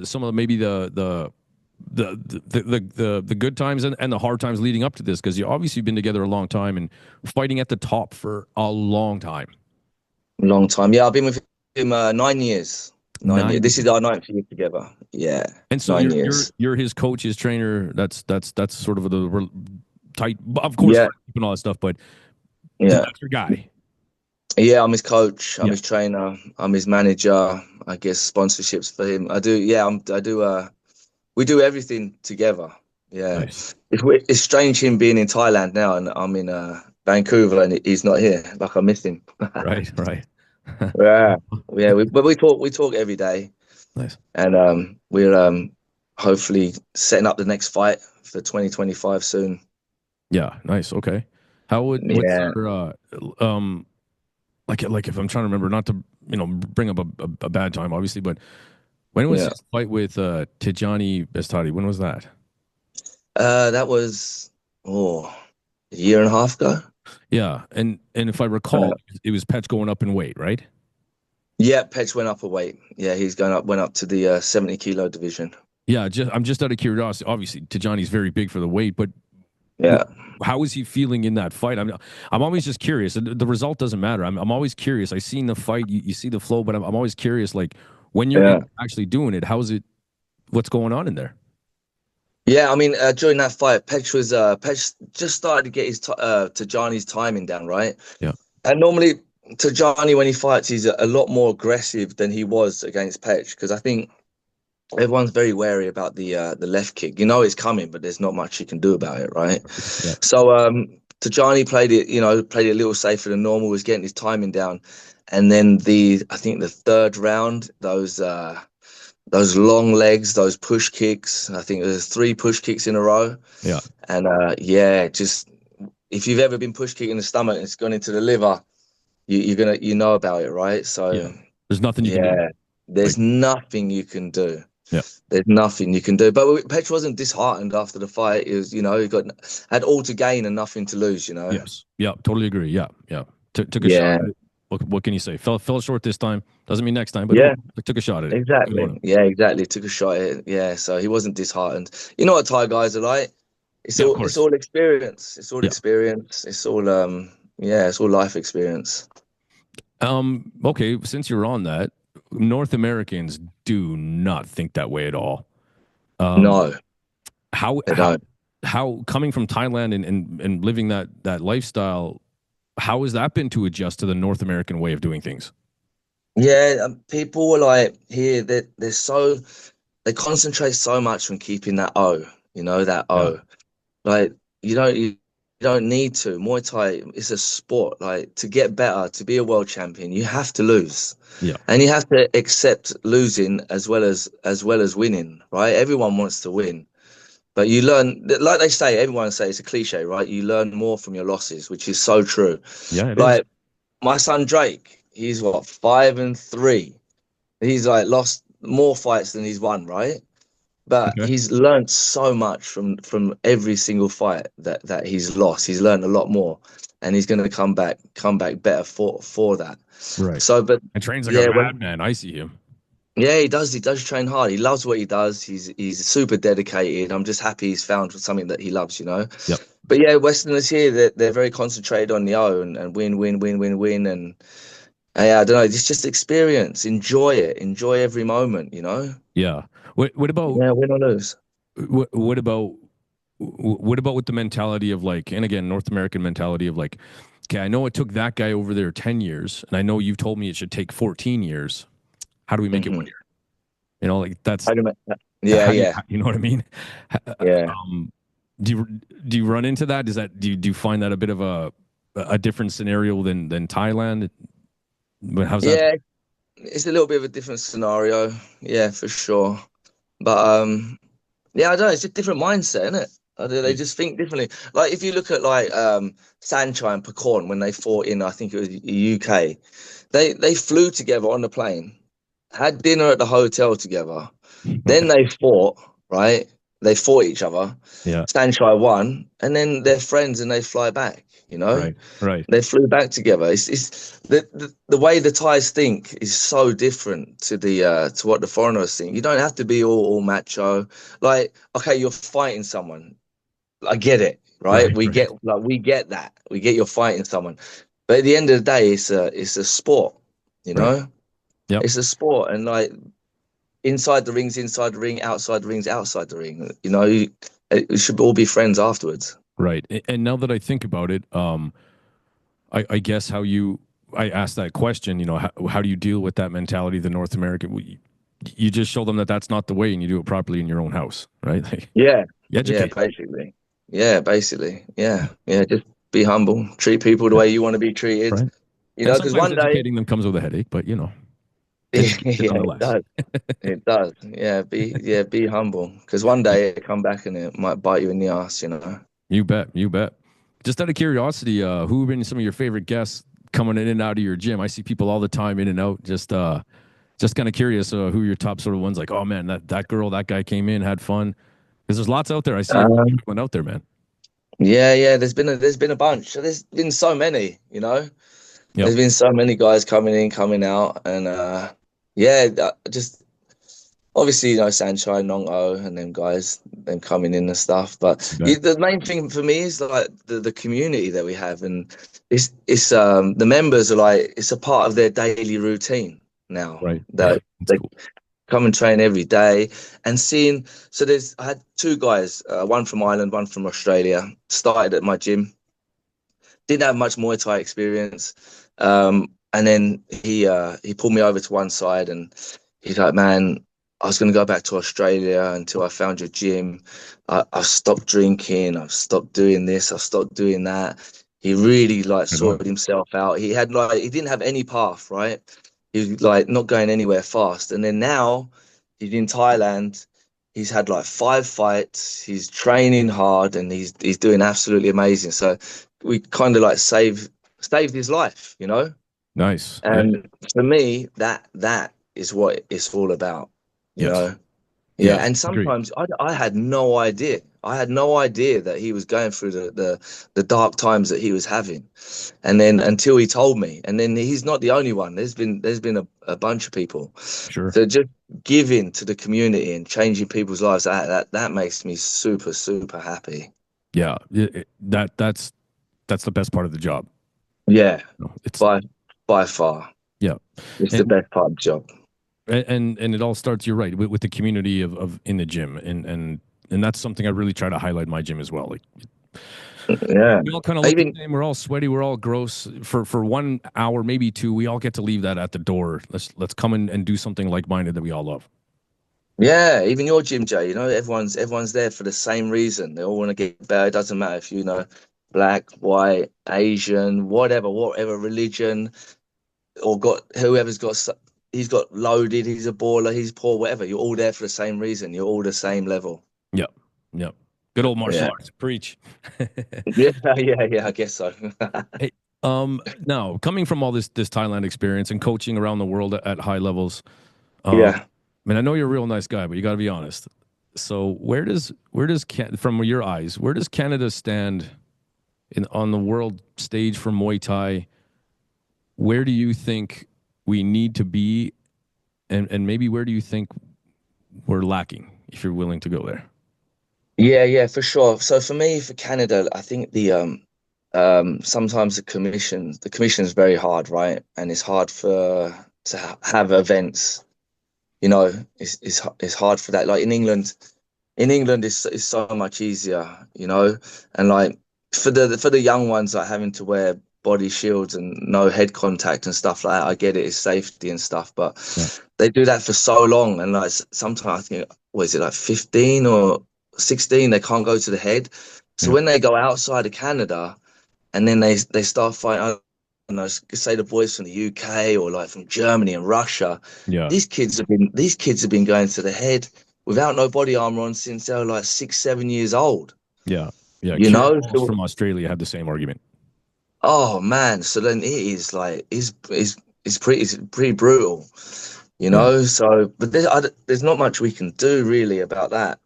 Speaker 2: some of maybe the good times and the hard times leading up to this, because you obviously been together a long time and fighting at the top for a long time.
Speaker 3: Long time, yeah. I've been with him 9 years. 9 years. This is our 9th year together. Yeah,
Speaker 2: and so you're his coach, his trainer. That's sort of the tight. Of course, and all that stuff, but that's your guy.
Speaker 3: Yeah, I'm his coach. I'm his trainer. I'm his manager. I guess sponsorships for him. I do. Yeah, I do. We do everything together. Yeah, nice. It's strange him being in Thailand now, and I'm in Vancouver, and he's not here. Like I miss him.
Speaker 2: Right.
Speaker 3: Yeah. But we talk every day.
Speaker 2: Nice.
Speaker 3: And we're hopefully setting up the next fight for 2025 soon.
Speaker 2: Yeah. Nice. Okay. How would like if I'm trying to remember, not to bring up a bad time, obviously, but when was his fight with Tijani Bestari? When was that?
Speaker 3: That was a year and a half ago.
Speaker 2: Yeah, and if I recall, it was Petch going up in weight, right?
Speaker 3: Yeah, Petch went up a weight. Yeah, went up to the 70 kilo division.
Speaker 2: Yeah, I'm just out of curiosity. Obviously, Tijani's very big for the weight, but how is he feeling in that fight? I'm always just curious. The result doesn't matter. I'm always curious. I seen the fight. You see the flow, but I'm always curious. Like when you're actually doing it, how's it? What's going on in there?
Speaker 3: Yeah, I mean, during that fight, Petch just started to get his Tijani's timing down, right?
Speaker 2: Yeah.
Speaker 3: And normally Tijani, when he fights, he's a lot more aggressive than he was against Petch, because I think everyone's very wary about the left kick. You know it's coming, but there's not much you can do about it, right? Yeah. So Tijani played it a little safer than normal, was getting his timing down, and then I think the 3rd round, those long legs, those push kicks. I think there's 3 push kicks in a row.
Speaker 2: Yeah.
Speaker 3: And just if you've ever been push kicked in the stomach and it's gone into the liver, you know about it, right? So
Speaker 2: there's nothing you can do.
Speaker 3: There's nothing you can do.
Speaker 2: Yeah.
Speaker 3: There's nothing you can do. But Petch wasn't disheartened after the fight. It was, he had all to gain and nothing to lose,
Speaker 2: Yes. Yeah, totally agree. Yeah. Took a shot. What can you say? Fell short this time. Doesn't mean next time, but took a shot at it.
Speaker 3: Exactly. Yeah, exactly. Took a shot at it. Yeah, so he wasn't disheartened. You know what Thai guys are like? it's
Speaker 2: Yeah, of
Speaker 3: all it's
Speaker 2: course.
Speaker 3: all experience. It's all
Speaker 2: Yeah.
Speaker 3: experience. It's all yeah, it's all life experience.
Speaker 2: Okay, since you're on that, North Americans do not think that way at all. Um,
Speaker 3: No,
Speaker 2: how
Speaker 3: they
Speaker 2: how
Speaker 3: don't.
Speaker 2: how coming from Thailand and living that lifestyle, how has that been to adjust to the North American way of doing things?
Speaker 3: Yeah, people were like here. They're so they concentrate so much on keeping that O. You know that
Speaker 2: Yeah.
Speaker 3: O. Like you don't need to. Muay Thai is a sport. Like to get better, to be a world champion, you have to lose,
Speaker 2: Yeah.
Speaker 3: and you have to accept losing as well as winning. Right? Everyone wants to win, but you learn. Like they say, everyone say it's a cliche, right? You learn more from your losses, which is so true.
Speaker 2: Yeah, it is.
Speaker 3: Like my son Drake, he's what 5-3. He's like lost more fights than he's won, right? But
Speaker 2: Okay.
Speaker 3: he's learned so much from every single fight that he's lost. He's learned a lot more, and he's going to come back better for that.
Speaker 2: Right.
Speaker 3: So, but
Speaker 2: And trains like a
Speaker 3: yeah, when
Speaker 2: madman. I see him.
Speaker 3: yeah, he does train hard. He loves what he does. He's super dedicated. I'm just happy he's found something that he loves, you know.
Speaker 2: Yep.
Speaker 3: But yeah, Westerners here, they're very concentrated on the O and win, win, win, win, win, and yeah, I don't know. It's just experience. Enjoy it. Enjoy every moment, you know.
Speaker 2: Yeah. What about
Speaker 3: Yeah, win or lose.
Speaker 2: what about what about with the mentality of like, and again, North American mentality of like, okay, I know it took that guy over there 10 years, and I know you've told me it should take 14 years. How do we make it
Speaker 3: Hmm.
Speaker 2: 1 year? You know, like that's
Speaker 3: How do yeah, yeah,
Speaker 2: you know what I mean?
Speaker 3: yeah.
Speaker 2: Um, do you run into that? Is that do you find that a bit of a different scenario than Thailand? But how's that?
Speaker 3: Yeah, it's a little bit of a different scenario. Yeah, for sure. But yeah, I don't know. It's a different mindset, isn't it? They just think differently. Like if you look at like Saenchai and Pecorn when they fought in, I think it was UK, they flew together on the plane, had dinner at the hotel together, then
Speaker 2: Okay.
Speaker 3: they fought. Right? They fought each other.
Speaker 2: Yeah.
Speaker 3: Saenchai won, and then they're friends and they fly back. You know?
Speaker 2: Right. Right.
Speaker 3: They flew back together. It's the way the Thais think is so different to what the foreigners think. You don't have to be all macho. Like, okay, you're fighting someone. I get it, right?
Speaker 2: Right. Right.
Speaker 3: We get that. We get you're fighting someone. But at the end of the day, it's a sport, you
Speaker 2: Right.
Speaker 3: know?
Speaker 2: Yep.
Speaker 3: It's a sport, and like inside the ring's inside the ring, outside the ring's outside the ring. You know, it should all be friends afterwards.
Speaker 2: Right. And now that I think about it, I guess I asked that question, you know, how do you deal with that mentality, the North American? You just show them that that's not the way, and you do it properly in your own house, right? Like,
Speaker 3: Yeah,
Speaker 2: you
Speaker 3: yeah,
Speaker 2: educate.
Speaker 3: basically. Yeah, basically. Yeah, yeah. Just be humble. Treat people the way you want to be treated.
Speaker 2: Right.
Speaker 3: You
Speaker 2: And
Speaker 3: know, because
Speaker 2: sometimes
Speaker 3: one day,
Speaker 2: educating them comes with a headache, but you know,
Speaker 3: yeah,
Speaker 2: education
Speaker 3: it
Speaker 2: nonetheless.
Speaker 3: does. It does. Be humble. Because one day it come back and it might bite you in the ass. You know.
Speaker 2: You bet. You bet. Just out of curiosity, who have been some of your favorite guests coming in and out of your gym? I see people all the time in and out. Just kind of curious who your top sort of ones like, oh man, that girl, that guy came in, had fun. Because there's lots out there. I see everyone
Speaker 3: Um,
Speaker 2: went out there, man.
Speaker 3: yeah, yeah. There's been a bunch. There's been so many. You know,
Speaker 2: Yep.
Speaker 3: there's been so many guys coming in, coming out, and yeah, just obviously, you know, Saenchai, Nong O, and them guys, them coming in and stuff. But
Speaker 2: You bet.
Speaker 3: the main thing for me is like the community that we have, and it's the members are like it's a part of their daily routine now.
Speaker 2: Right. Yeah.
Speaker 3: That
Speaker 2: That's
Speaker 3: they
Speaker 2: cool.
Speaker 3: come and train every day, and seeing. So I had two guys, one from Ireland, one from Australia, started at my gym. Didn't have much Muay Thai experience, and then he pulled me over to one side and he's like, "Man, I was going to go back to Australia until I found your gym. I've stopped drinking. I've stopped doing this. I've stopped doing that." He really like
Speaker 2: Right on.
Speaker 3: sorted himself out. He didn't have any path, right? He was like not going anywhere fast. And then now he's in Thailand. He's had like 5 fights. He's training hard and he's doing absolutely amazing. So we kind of like saved his life, you know?
Speaker 2: Nice. Yeah.
Speaker 3: And for me, that is what it's all about, you
Speaker 2: Yes.
Speaker 3: know? Yeah,
Speaker 2: Yeah.
Speaker 3: and
Speaker 2: Agreed.
Speaker 3: sometimes I had no idea. I had no idea that he was going through the dark times that he was having, and then until he told me, and then he's not the only one. There's been a bunch of people.
Speaker 2: Sure.
Speaker 3: So just giving to the community and changing people's lives that makes me super super happy.
Speaker 2: Yeah, that's the best part of the job.
Speaker 3: Yeah,
Speaker 2: No, it's
Speaker 3: by far,
Speaker 2: yeah,
Speaker 3: it's the
Speaker 2: and
Speaker 3: best part of the job.
Speaker 2: and it all starts. You're right with the community of in the gym, and that's something I really try to highlight in my gym as well. Like
Speaker 3: Yeah,
Speaker 2: we all kind of
Speaker 3: I
Speaker 2: look the
Speaker 3: even
Speaker 2: same. We're all sweaty. We're all gross. For 1 hour, maybe two, we all get to leave that at the door. Let's come in and do something like minded that we all love.
Speaker 3: yeah, even your gym, Jay. You know, everyone's there for the same reason. They all want to get better. It doesn't matter if you know black, white, Asian, whatever religion, or got whoever's got. He's got loaded. He's a baller. He's poor. Whatever. You're all there for the same reason. You're all the same level.
Speaker 2: Yep, yep. Good old martial
Speaker 3: Yeah,
Speaker 2: arts. Preach.
Speaker 3: yeah, yeah. I guess so.
Speaker 2: Hey, now coming from all this Thailand experience and coaching around the world at high levels,
Speaker 3: Yeah.
Speaker 2: I mean, I know you're a real nice guy, but you got to be honest. So from your eyes, where does Canada stand on the world stage for Muay Thai? Where do you think we need to be, and maybe where do you think we're lacking? If you're willing to go there.
Speaker 3: Yeah, for sure. So for me, for Canada, I think sometimes the commission is very hard, right? And it's hard to have events. You know, it's hard for that. Like in England is so much easier. You know, and like for the young ones, like having to wear body shields and no head contact and stuff like that. I get it, it's safety and stuff, but
Speaker 2: Yeah.
Speaker 3: they do that for so long, and like sometimes I think, what is it, like 15 or 16, they can't go to the head. So
Speaker 2: Yeah.
Speaker 3: when they go outside of Canada and then they start fighting, I don't know, say the boys from the UK or like from Germany and Russia,
Speaker 2: Yeah.
Speaker 3: these kids have been going to the head without no body armor on since they were like 6, 7 years old.
Speaker 2: Yeah. Yeah.
Speaker 3: You
Speaker 2: Kieran
Speaker 3: know,
Speaker 2: Walsh
Speaker 3: so,
Speaker 2: from Australia had the same argument.
Speaker 3: oh man, so then it is like it's pretty brutal, you
Speaker 2: Yeah.
Speaker 3: know. So, but there's not much we can do really about that,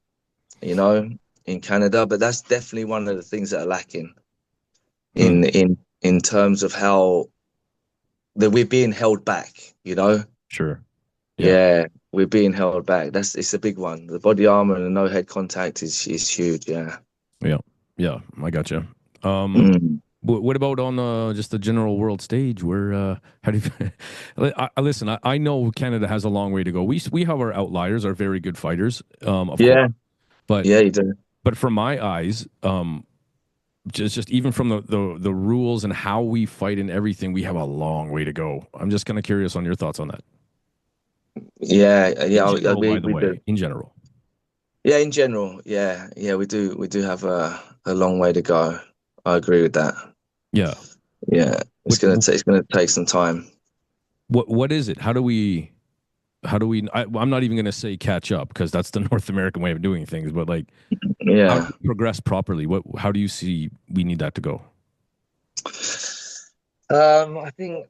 Speaker 3: you know, in Canada. But that's definitely one of the things that are lacking
Speaker 2: Hmm.
Speaker 3: in terms of how that we're being held back, you know.
Speaker 2: Sure. Yeah.
Speaker 3: Yeah, we're being held back. It's a big one. The body armor and the no head contact is huge. Yeah.
Speaker 2: Yeah. Yeah. I got you.
Speaker 3: Mm.
Speaker 2: What about on just the general world stage? Where how do you listen? I know Canada has a long way to go. We have our outliers, our very good fighters, of course.
Speaker 3: Yeah,
Speaker 2: But
Speaker 3: yeah, you do.
Speaker 2: from my eyes, just even from the rules and how we fight and everything, we have a long way to go. I'm just kind of curious on your thoughts on that.
Speaker 3: Yeah,
Speaker 2: In
Speaker 3: yeah,
Speaker 2: general, by the
Speaker 3: we do.
Speaker 2: way, in general.
Speaker 3: Yeah, in general, yeah, we do have a long way to go. I agree with that.
Speaker 2: Yeah.
Speaker 3: Yeah,
Speaker 2: What
Speaker 3: it's gonna take some time.
Speaker 2: what is it? How do we I'm not even going to say catch up because that's the North American way of doing things, but like how do
Speaker 3: Yeah.
Speaker 2: we progress properly? How do you see we need that to go?
Speaker 3: I think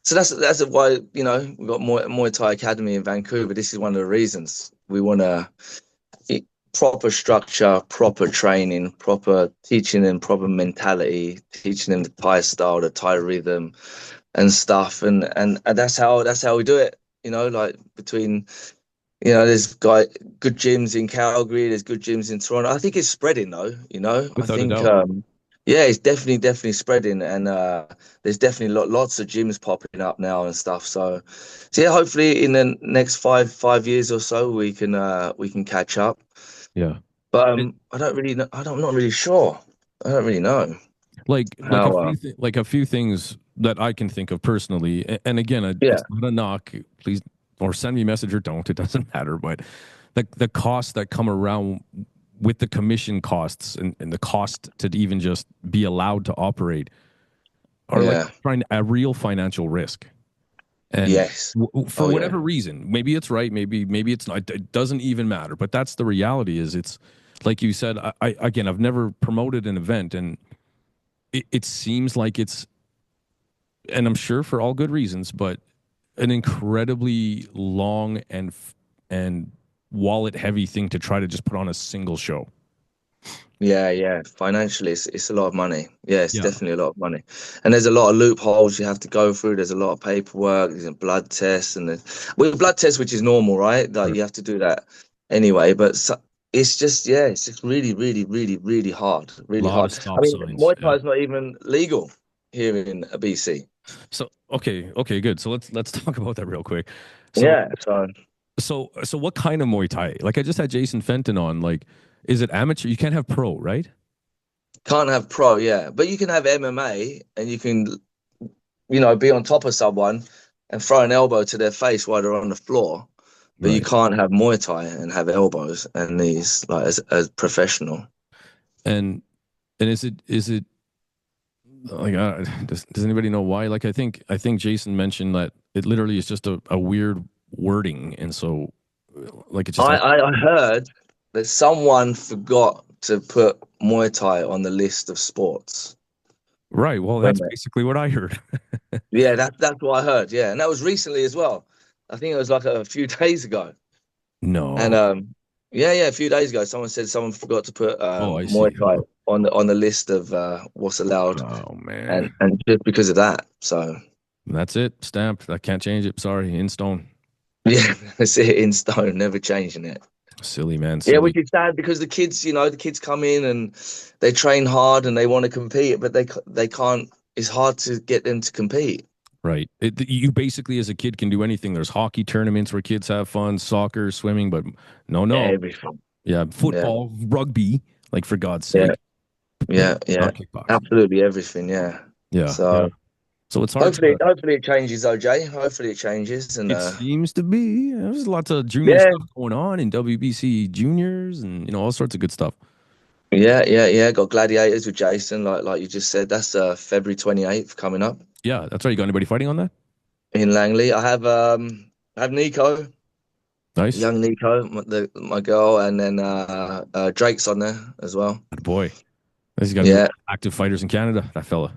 Speaker 3: so. That's why, you know, we've got Muay Thai Academy in Vancouver. This is one of the reasons we want to proper structure, proper training, proper teaching them proper mentality, teaching them the Thai style, the Thai rhythm, and stuff. And that's how we do it. You know, like between, you know, there's good gyms in Calgary, there's good gyms in Toronto. I think it's spreading though. You know, I
Speaker 2: Without a
Speaker 3: think
Speaker 2: doubt.
Speaker 3: yeah, it's definitely spreading, and there's definitely lots of gyms popping up now and stuff. So yeah, hopefully in the next five years or so we can catch up.
Speaker 2: Yeah.
Speaker 3: But
Speaker 2: It,
Speaker 3: I don't really know. I'm not really sure. I don't really know
Speaker 2: like
Speaker 3: how.
Speaker 2: a few things that I can think of personally. And again,
Speaker 3: Yeah,
Speaker 2: it's not a knock. Please, or send me a message or don't. It doesn't matter. But the costs that come around with the commission costs and the cost to even just be allowed to operate are like
Speaker 3: yeah,
Speaker 2: trying a real financial risk. And
Speaker 3: yes.
Speaker 2: for
Speaker 3: Oh yeah,
Speaker 2: whatever reason, maybe it's right, maybe it's not. It doesn't even matter. But that's the reality. Is it's like you said. Again, I've never promoted an event, and it seems like it's, and I'm sure for all good reasons, but an incredibly long and wallet heavy thing to try to just put on a single show.
Speaker 3: yeah. Financially, it's a lot of money. Yeah, it's
Speaker 2: Yeah,
Speaker 3: definitely a lot of money, and there's a lot of loopholes you have to go through. There's a lot of paperwork. There's a blood tests, and blood tests, which is normal, right? Like
Speaker 2: sure.
Speaker 3: you have to do that anyway. But it's just it's just really, really, really, really hard,
Speaker 2: A
Speaker 3: really
Speaker 2: lot of
Speaker 3: hard. I
Speaker 2: stop
Speaker 3: mean,
Speaker 2: signs.
Speaker 3: Muay
Speaker 2: Yeah.
Speaker 3: Thai is not even legal here in BC.
Speaker 2: So okay, good. So let's talk about that real quick. So
Speaker 3: Yeah, so
Speaker 2: so what kind of Muay Thai? Like I just had Jason Fenton on. Like, is it amateur? You can't have pro, right?
Speaker 3: can't have pro, yeah, but you can have MMA, and you can, be on top of someone and throw an elbow to their face while they're on the floor. But you
Speaker 2: Right.
Speaker 3: can't have Muay Thai and have elbows and knees like as professional.
Speaker 2: And is it like does anybody know why? Like I think Jason mentioned that it literally is just a weird wording, and so like it just
Speaker 3: I,
Speaker 2: has
Speaker 3: I I heard that someone forgot to put Muay Thai on the list of sports.
Speaker 2: right. Well,
Speaker 3: When
Speaker 2: that's basically what I heard.
Speaker 3: Yeah, that's what I heard. Yeah, and that was recently as well. I think it was like a few days ago. And
Speaker 2: No.
Speaker 3: yeah, a few days ago, someone said someone forgot to put
Speaker 2: Oh, I
Speaker 3: Muay
Speaker 2: see.
Speaker 3: Thai on the list of what's allowed,
Speaker 2: Oh
Speaker 3: and
Speaker 2: man,
Speaker 3: and just because of that. So
Speaker 2: that's it. Stamped. I can't change it. Sorry, in stone.
Speaker 3: yeah, it's it in stone, never changing it.
Speaker 2: Silly man,
Speaker 3: Yeah,
Speaker 2: silly.
Speaker 3: which is sad because the kids come in and they train hard and they want to compete, but they can't. It's hard to get them to compete.
Speaker 2: Right. You basically, as a kid, can do anything. There's hockey tournaments where kids have fun, soccer, swimming, but no.
Speaker 3: Everything.
Speaker 2: Yeah,
Speaker 3: Yeah,
Speaker 2: football, rugby, like for God's
Speaker 3: yeah,
Speaker 2: sake,
Speaker 3: yeah.
Speaker 2: not kickboxing.
Speaker 3: Absolutely everything. Yeah.
Speaker 2: Yeah, yeah.
Speaker 3: So
Speaker 2: So it's hard
Speaker 3: hopefully,
Speaker 2: to.
Speaker 3: hopefully it changes, OJ. Hopefully it changes, and
Speaker 2: It seems to be. There's lots of junior
Speaker 3: yeah,
Speaker 2: stuff going on in WBC juniors, and all sorts of good stuff.
Speaker 3: yeah. Got gladiators with Jason, like you just said. That's February 28th coming up
Speaker 2: Yeah, that's right. You got anybody fighting on that?
Speaker 3: in Langley. I have Nico,
Speaker 2: Nice.
Speaker 3: young Nico, my girl, and then Drake's on there as well.
Speaker 2: Good boy. He's got to be one
Speaker 3: Yeah,
Speaker 2: of the active fighters in Canada. That fella.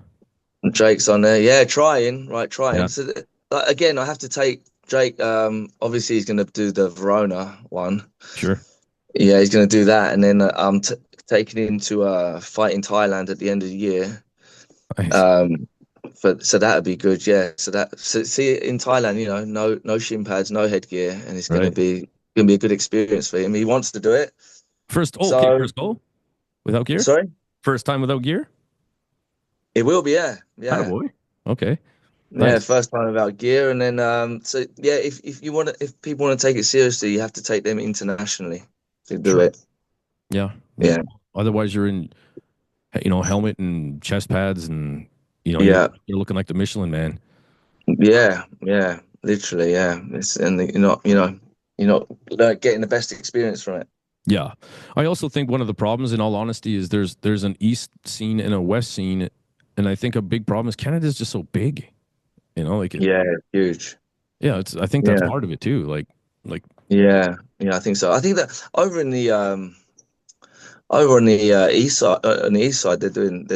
Speaker 3: Drake's on there. Yeah, trying, right,
Speaker 2: Yeah,
Speaker 3: trying. So again, I have to take Drake. Obviously he's going to do the Verona one.
Speaker 2: sure.
Speaker 3: Yeah, he's going to do that, and then I'm taking him to fight in Thailand at the end of the year.
Speaker 2: Nice.
Speaker 3: Um, so that'd be good. Yeah. So see in Thailand, no shin pads, no headgear, and it's
Speaker 2: Right.
Speaker 3: gonna be a good experience for him. He wants to do it.
Speaker 2: First, oh, okay,
Speaker 3: So
Speaker 2: first goal without gear.
Speaker 3: sorry,
Speaker 2: First time without gear.
Speaker 3: it will be. Yeah.
Speaker 2: Boy. Okay.
Speaker 3: Yeah,
Speaker 2: Nice.
Speaker 3: first time without gear, and then so yeah, if people want to take it seriously, you have to take them internationally to do
Speaker 2: Sure.
Speaker 3: it.
Speaker 2: Yeah. Yeah.
Speaker 3: Yeah,
Speaker 2: Otherwise, you're in, helmet and chest pads, and
Speaker 3: yeah,
Speaker 2: you're looking like the Michelin man.
Speaker 3: yeah. Literally, yeah. And you're not getting the best experience from it.
Speaker 2: Yeah. I also think one of the problems, in all honesty, is there's an East scene and a West scene, and I think a big problem is Canada is just so big. Like
Speaker 3: Yeah, huge.
Speaker 2: yeah. I think that's
Speaker 3: Yeah,
Speaker 2: part of it too. Like,
Speaker 3: yeah. I think so. I think that over on the east side, they're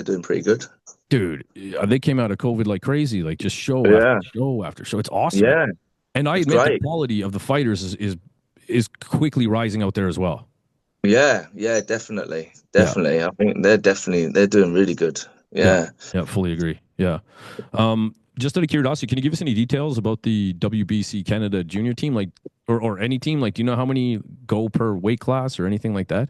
Speaker 3: doing pretty good.
Speaker 2: dude, they came out of COVID like crazy, like just show after
Speaker 3: Yeah,
Speaker 2: show after show. It's awesome.
Speaker 3: yeah,
Speaker 2: And I
Speaker 3: it's
Speaker 2: admit the
Speaker 3: great.
Speaker 2: quality of the fighters is quickly rising out there as well.
Speaker 3: Yeah, definitely,
Speaker 2: Yeah.
Speaker 3: definitely. I think they're doing really good.
Speaker 2: Yeah.
Speaker 3: Yeah.
Speaker 2: Yeah. Fully agree. Yeah. Just out of curiosity, can you give us any details about the WBC Canada junior team, like, or any team? Like, do you know how many go per weight class or anything like that?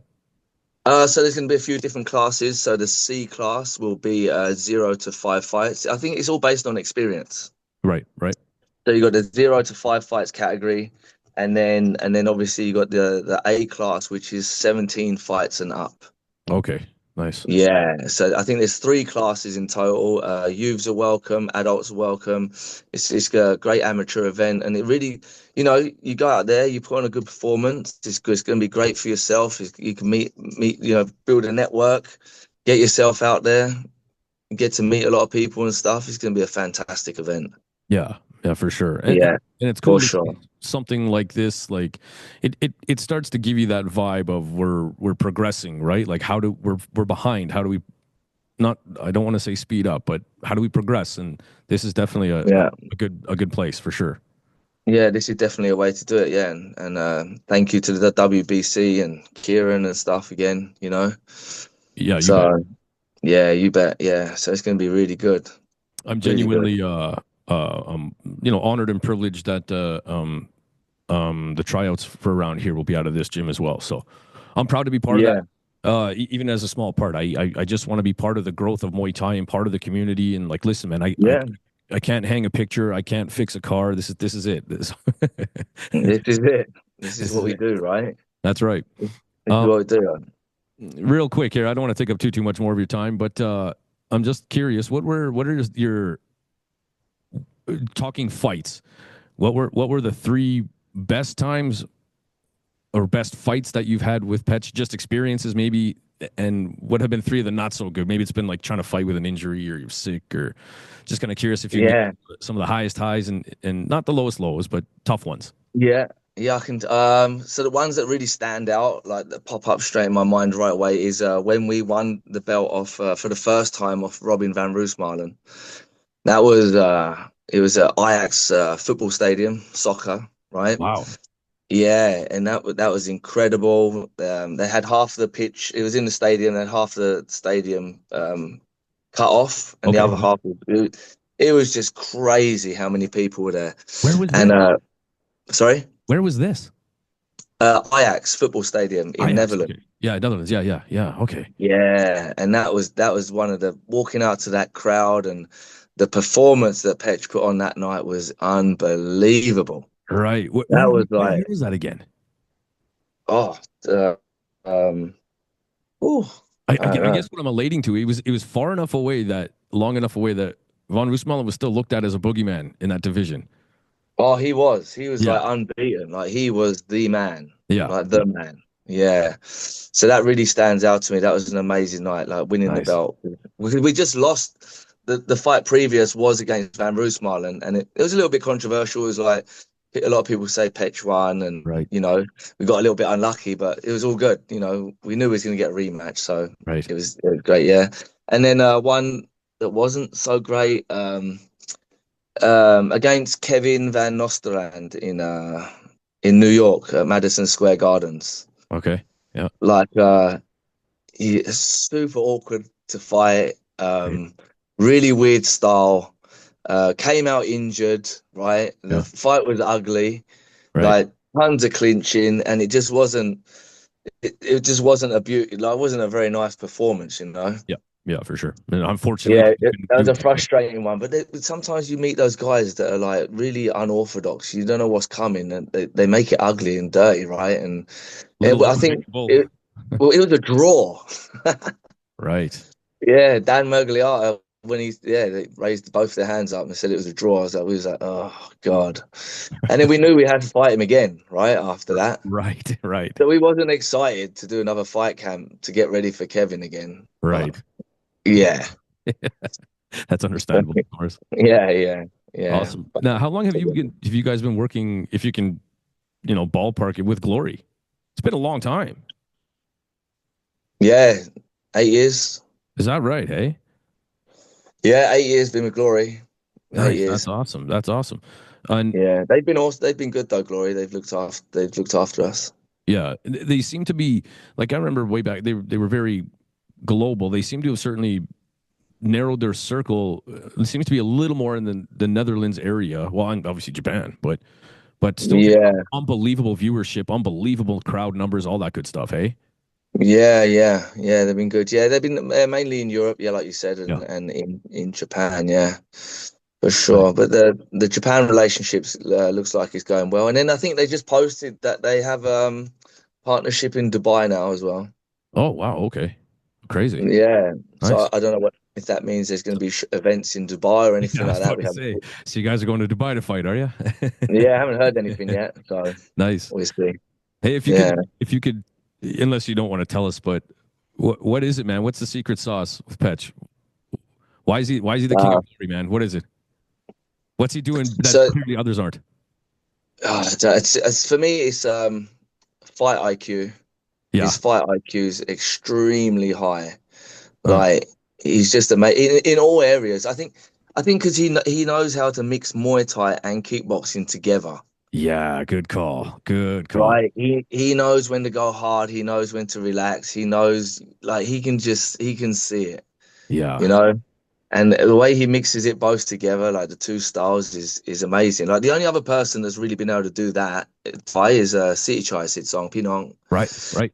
Speaker 3: So there's going to be a few different classes. So the C class will be 0 to 5 fights. I think it's all based on experience.
Speaker 2: Right. Right.
Speaker 3: So you got the 0 to 5 fights category, and then obviously you got the A class, which is 17 fights and up.
Speaker 2: Okay. Nice.
Speaker 3: Yeah, so I think there's three classes in total. Youths are welcome, adults are welcome. It's a great amateur event, and it really, you go out there, you put on a good performance. It's good. It's going to be great for yourself. You can meet, build a network, get yourself out there, get to meet a lot of people and stuff. It's going to be a fantastic event.
Speaker 2: Yeah. Yeah, for sure.
Speaker 3: Yeah,
Speaker 2: And it's cool
Speaker 3: for
Speaker 2: to
Speaker 3: sure.
Speaker 2: see something like this. Like it starts to give you that vibe of we're progressing, right? Like we're behind. How do we not, I don't want to say speed up, but how do we progress? And this is definitely
Speaker 3: Yeah,
Speaker 2: a good place for sure.
Speaker 3: yeah. This is definitely a way to do it. Yeah, and thank you to the WBC and Kieran and stuff again.
Speaker 2: Yeah, you bet.
Speaker 3: So. Yeah, you bet. Yeah, so it's going to be really good.
Speaker 2: I'm
Speaker 3: Really good.
Speaker 2: genuinely honored and privileged that the tryouts for around here will be out of this gym as well. So I'm proud to be part of
Speaker 3: Yeah,
Speaker 2: that. Even as a small part, I just want to be part of the growth of Muay Thai and part of the community. And like, listen, man,
Speaker 3: yeah.
Speaker 2: I can't hang a picture. I can't fix a car. This is it.
Speaker 3: This is it. This is
Speaker 2: This
Speaker 3: what
Speaker 2: is
Speaker 3: we
Speaker 2: it.
Speaker 3: do, right?
Speaker 2: That's right.
Speaker 3: This is
Speaker 2: Um,
Speaker 3: what we do.
Speaker 2: real quick here, I don't want to take up too much more of your time, but I'm just curious. What are your talking fights? What were the three best times or best fights that you've had with Petch? Just experiences, maybe, and what have been three of the not so good? Maybe it's been like trying to fight with an injury or you're sick, or just kind of curious if you can
Speaker 3: Yeah,
Speaker 2: get some of the highest highs and not the lowest lows, but tough ones.
Speaker 3: yeah, yeah. I can. So the ones that really stand out, like that pop up straight in my mind right away, is when we won the belt off for the first time off Robin van Roosmalen. That was it was at Ajax football stadium, soccer, right?
Speaker 2: Wow.
Speaker 3: Yeah, and that was incredible. They had half the pitch. It was in the stadium. They had half the stadium cut off, and the
Speaker 2: Okay.
Speaker 3: other half. It was just crazy how many people were there.
Speaker 2: Where was
Speaker 3: And
Speaker 2: this?
Speaker 3: sorry,
Speaker 2: Where was this?
Speaker 3: Ajax football stadium in
Speaker 2: Ajax.
Speaker 3: Netherlands.
Speaker 2: Okay. Yeah, Netherlands. Yeah. Okay.
Speaker 3: Yeah, and that was one of the walking out to that crowd, and the performance that Petch put on that night was unbelievable.
Speaker 2: Right.
Speaker 3: That was
Speaker 2: What
Speaker 3: like,
Speaker 2: year was that again?
Speaker 3: oh, um, oh, I don't
Speaker 2: I
Speaker 3: know.
Speaker 2: guess what I'm elating to, it was far enough away that long enough away that Von Roosmalen was still looked at as a boogeyman in that division.
Speaker 3: Oh, he was
Speaker 2: Yeah.
Speaker 3: like unbeaten. Like he was the man,
Speaker 2: Yeah.
Speaker 3: like the man. Yeah. So that really stands out to me. That was an amazing night, like winning the
Speaker 2: Nice.
Speaker 3: belt. We just lost the fight previous was against Van Roosmalen, and it was a little bit controversial. It was like a lot of people say Petch won, and
Speaker 2: Right.
Speaker 3: we got a little bit unlucky, but it was all good. We knew we was going to get a rematch, so
Speaker 2: Right.
Speaker 3: it was great. Yeah. And then one that wasn't so great. Against Kevin Van Nostrand in New York at Madison Square Gardens.
Speaker 2: Okay. Yeah.
Speaker 3: Like he's super awkward to fight.
Speaker 2: Right.
Speaker 3: Really weird style. Came out injured, right? The
Speaker 2: Yeah.
Speaker 3: fight was ugly,
Speaker 2: Right.
Speaker 3: like tons of clinching, and it just wasn't a beauty. Like, it wasn't a very nice performance.
Speaker 2: Yeah. Yeah, for sure. And unfortunately,
Speaker 3: Yeah,
Speaker 2: you couldn't
Speaker 3: that was
Speaker 2: do
Speaker 3: a
Speaker 2: it.
Speaker 3: frustrating one. But sometimes you meet those guys that are like really unorthodox. You don't know what's coming, and they make it ugly and dirty, right? And
Speaker 2: Little
Speaker 3: I think
Speaker 2: unpredictable.
Speaker 3: it was a draw.
Speaker 2: Right.
Speaker 3: Yeah, Dan Mergliata, when they raised both their hands up and said it was a draw. We was like, oh God. And then we knew we had to fight him again, right? After that.
Speaker 2: Right. Right.
Speaker 3: So we wasn't excited to do another fight camp to get ready for Kevin again.
Speaker 2: Right.
Speaker 3: But yeah.
Speaker 2: That's understandable, of course.
Speaker 3: Yeah.
Speaker 2: Awesome. Now, how long have you guys been working, if you can, ballpark it, with Glory? It's been a long time.
Speaker 3: Yeah, 8 years.
Speaker 2: Is that right? Hey,
Speaker 3: Yeah, 8 years been with Glory.
Speaker 2: nice.
Speaker 3: 8 years.
Speaker 2: That's awesome. That's awesome. And
Speaker 3: Yeah, they've been awesome. They've been good though, Glory. They've looked after us.
Speaker 2: yeah, they seem to be like, I remember way back, they were very global. They seem to have certainly narrowed their circle. It seems to be a little more in the Netherlands area. Well, and obviously Japan, but still getting
Speaker 3: Yeah,
Speaker 2: unbelievable viewership, unbelievable crowd numbers, all that good stuff. Hey,
Speaker 3: yeah. They've been good. Yeah, they've been mainly in Europe. Yeah, like you said,
Speaker 2: yeah,
Speaker 3: and in Japan. Yeah, for
Speaker 2: right.
Speaker 3: sure. But the Japan relationships looks like it's going well. And then I think they just posted that they have partnership in Dubai now as well.
Speaker 2: Oh wow, okay, crazy,
Speaker 3: Yeah. So
Speaker 2: nice.
Speaker 3: I don't know if that means there's going to be events in Dubai or
Speaker 2: Yeah,
Speaker 3: anything
Speaker 2: I
Speaker 3: like
Speaker 2: was
Speaker 3: that.
Speaker 2: about
Speaker 3: We
Speaker 2: to
Speaker 3: haven't.
Speaker 2: say. So you guys are going to Dubai to fight, are you?
Speaker 3: Yeah, I haven't heard anything yet. So
Speaker 2: Nice.
Speaker 3: we'll see.
Speaker 2: Hey,
Speaker 3: Yeah.
Speaker 2: if you could, unless you don't want to tell us, but what is it, man? What's the secret sauce with Petch? Why is he the king
Speaker 3: Uh,
Speaker 2: of glory, man? What is it? What's he doing that
Speaker 3: so
Speaker 2: clearly others aren't?
Speaker 3: it's for me, it's fight IQ.
Speaker 2: Yeah,
Speaker 3: His fight IQ is extremely high.
Speaker 2: uh,
Speaker 3: Like he's just amazing in all areas. I think because he knows how to mix Muay Thai and kickboxing together.
Speaker 2: yeah. Good call. Good call.
Speaker 3: Right. He knows when to go hard. He knows when to relax. He knows like he can see it, you
Speaker 2: Yeah,
Speaker 3: know. And the way he mixes it both together, like the two styles, is amazing. Like the only other person that's really been able to do that Thai is Saenchai Song Pinong.
Speaker 2: right, right.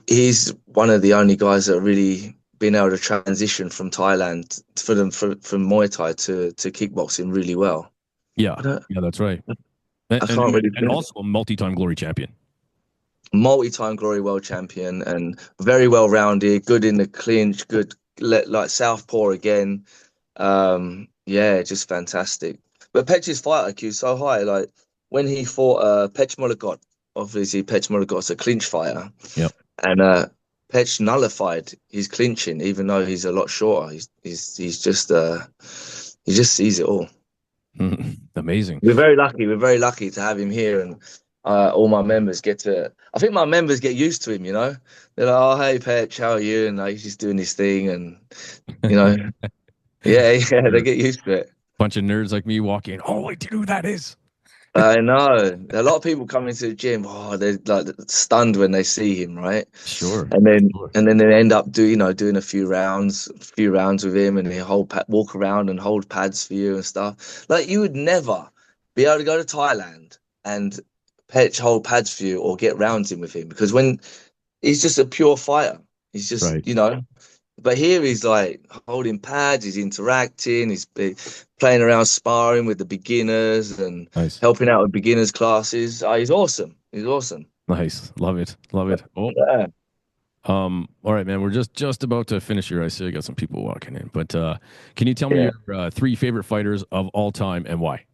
Speaker 3: He's one of the only guys that really been able to transition from Thailand from Muay Thai to kickboxing really well.
Speaker 2: Yeah, yeah, that's right.
Speaker 3: I can't really
Speaker 2: and also a multi-time glory champion.
Speaker 3: Multi-time glory world champion and very well rounded, good in the clinch, good like southpaw again. Yeah, just fantastic. But Petch's fight IQ is so high. Like when he fought Petch, obviously Petch Mulligot's a clinch fighter.
Speaker 2: Yep.
Speaker 3: And Petch nullified his clinching, even though he's a lot shorter. He's just he just sees it all.
Speaker 2: Amazing.
Speaker 3: We're very lucky. We're very lucky to have him here, and all my members I think my members get used to him. You know, they're like, "Oh, hey, Petch, how are you?" And he's just doing his thing, and you know, yeah, they get used to it.
Speaker 2: Bunch of nerds like me walking. Oh, wait, do you know who that is?
Speaker 3: I know. A lot of people come into the gym. Oh, they're like stunned when they see him, right?
Speaker 2: Sure.
Speaker 3: And then they end up doing a few rounds with him, and they walk around and hold pads for you and stuff. Like you would never be able to go to Thailand and Petch hold pads for you or get rounds in with him, because when he's just a pure fighter, he's just
Speaker 2: right.
Speaker 3: But here he's like holding pads, he's interacting, he's playing around, sparring with the beginners and helping out with beginners classes. He's awesome. He's awesome.
Speaker 2: Nice. Love it. Love it. Oh.
Speaker 3: Yeah.
Speaker 2: All right, man. We're just about to finish here. I see I got some people walking in, but can you tell me your 3 favorite fighters of all time and why?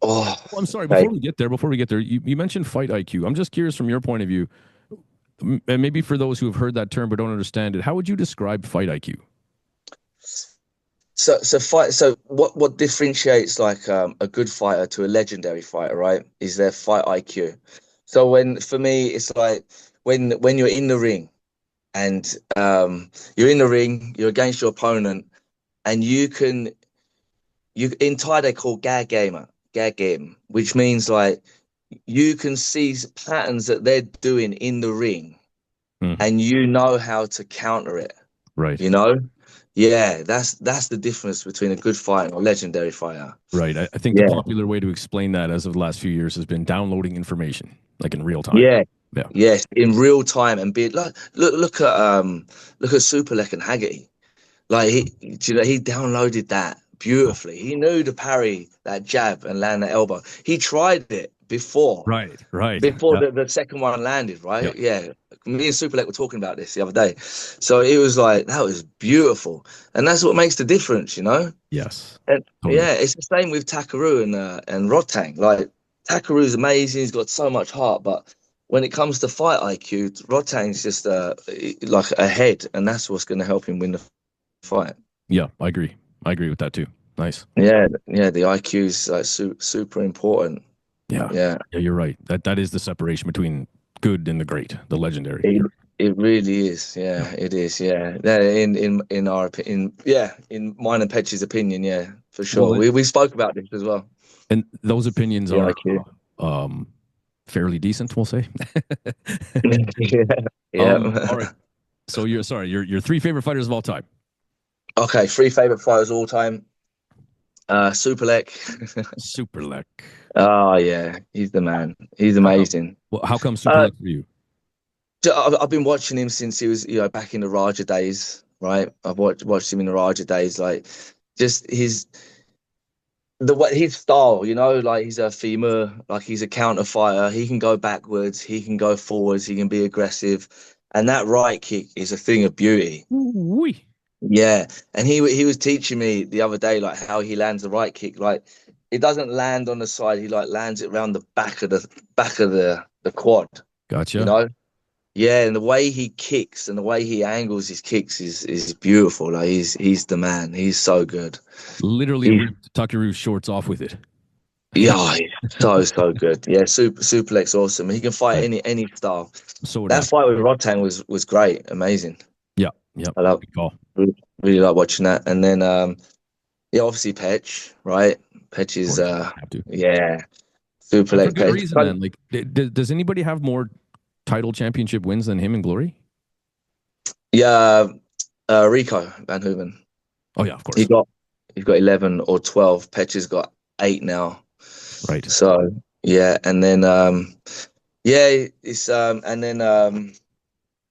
Speaker 3: Oh,
Speaker 2: I'm sorry. Before we get there, you mentioned fight IQ. I'm just curious from your point of view, and maybe for those who have heard that term but don't understand it, how would you describe fight IQ?
Speaker 3: So what differentiates like a good fighter to a legendary fighter, right? Is their fight IQ. So for me, it's like when you're in the ring and you're in the ring, you're against your opponent, and you in Thai they call gag game, which means like you can see patterns that they're doing in the ring, and you know how to counter it.
Speaker 2: Right.
Speaker 3: You know? Yeah, that's the difference between a good fighter and a legendary fighter.
Speaker 2: Right. I think the popular way to explain that as of the last few years has been downloading information, like in real time.
Speaker 3: Yeah.
Speaker 2: Yeah.
Speaker 3: Yes, in real time, and be like look at Superlek and Haggerty. Like he downloaded that beautifully. He knew to parry that jab and land that elbow. He tried it before.
Speaker 2: Right.
Speaker 3: Before the second one landed, right? Yeah. Me and Superlek were talking about this the other day. So it was like, that was beautiful. And that's what makes the difference, you know?
Speaker 2: Yes.
Speaker 3: And yeah, it's the same with Takaru and Rotang. Like Takaru's amazing, he's got so much heart, but when it comes to fight IQ, Rotang's just like ahead, and that's what's going to help him win the fight.
Speaker 2: Yeah, I agree with that too. Nice.
Speaker 3: Yeah, the IQ is like super important.
Speaker 2: Yeah, you're right. That is the separation between good and the great, the legendary.
Speaker 3: It really is. Yeah, it is. Yeah, in our opinion, in mine and Petch's opinion, yeah, for sure. Well, we spoke about this as well.
Speaker 2: And those opinions are fairly decent, we'll say.
Speaker 3: Yeah.
Speaker 2: All right. So your 3 favorite fighters of all time.
Speaker 3: Okay, 3 favorite fighters of all time. Superlek.
Speaker 2: Superlek.
Speaker 3: Oh yeah, he's the man. He's amazing.
Speaker 2: Well, how come Superlek for you?
Speaker 3: I've been watching him since he was, back in the Raja days, right? I've watched him in the Raja days, like just his style, like he's a femur, like he's a counter fighter. He can go backwards, he can go forwards, he can be aggressive, and that right kick is a thing of beauty.
Speaker 2: Oui.
Speaker 3: Yeah, and he was teaching me the other day like how he lands the right kick. Like it doesn't land on the side; he like lands it around the back of the quad.
Speaker 2: Gotcha.
Speaker 3: Yeah, and the way he kicks and the way he angles his kicks is beautiful. Like he's the man. He's so good.
Speaker 2: Literally ripped Takaru's shorts off with it.
Speaker 3: Yeah, he's so good. Yeah, Superlek's awesome. He can fight any style.
Speaker 2: So
Speaker 3: that fight with Rotang was great, amazing.
Speaker 2: Yeah,
Speaker 3: I really like watching that. And then obviously Petch, right? Petch is Superlek.
Speaker 2: For good reason, then. Like, does anybody have more title championship wins than him in Glory?
Speaker 3: Yeah, Rico Van Hooven.
Speaker 2: Oh yeah, of course.
Speaker 3: He's got 11 or 12. Petch has got 8 now.
Speaker 2: Right.
Speaker 3: So yeah, and then it's and then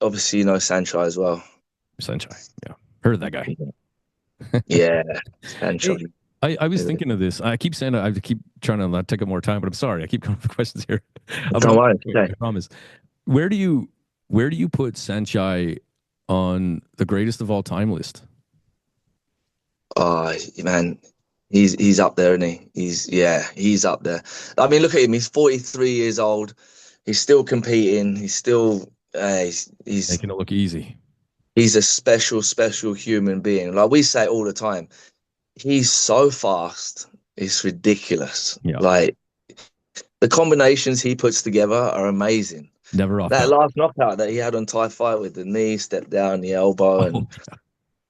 Speaker 3: obviously you know Saenchai as well.
Speaker 2: Saenchai, yeah, heard of that guy.
Speaker 3: Yeah,
Speaker 2: Hey,
Speaker 3: Saenchai.
Speaker 2: I was thinking of this. I keep saying I keep trying to not take up more time, but I'm sorry. I keep coming up with questions here.
Speaker 3: Don't worry.
Speaker 2: I promise. Where do you put Saenchai on the greatest of all time list?
Speaker 3: Oh man, he's up there, isn't he? He's up there. I mean, look at him. He's 43 years old. He's still competing. He's still he's
Speaker 2: Making it look easy.
Speaker 3: he's a special human being. Like we say all the time, he's so fast. It's ridiculous.
Speaker 2: Yeah.
Speaker 3: Like the combinations he puts together are amazing.
Speaker 2: Never off
Speaker 3: That
Speaker 2: balance.
Speaker 3: last knockout that he had on Thai Fight with the knee, step down, the elbow, and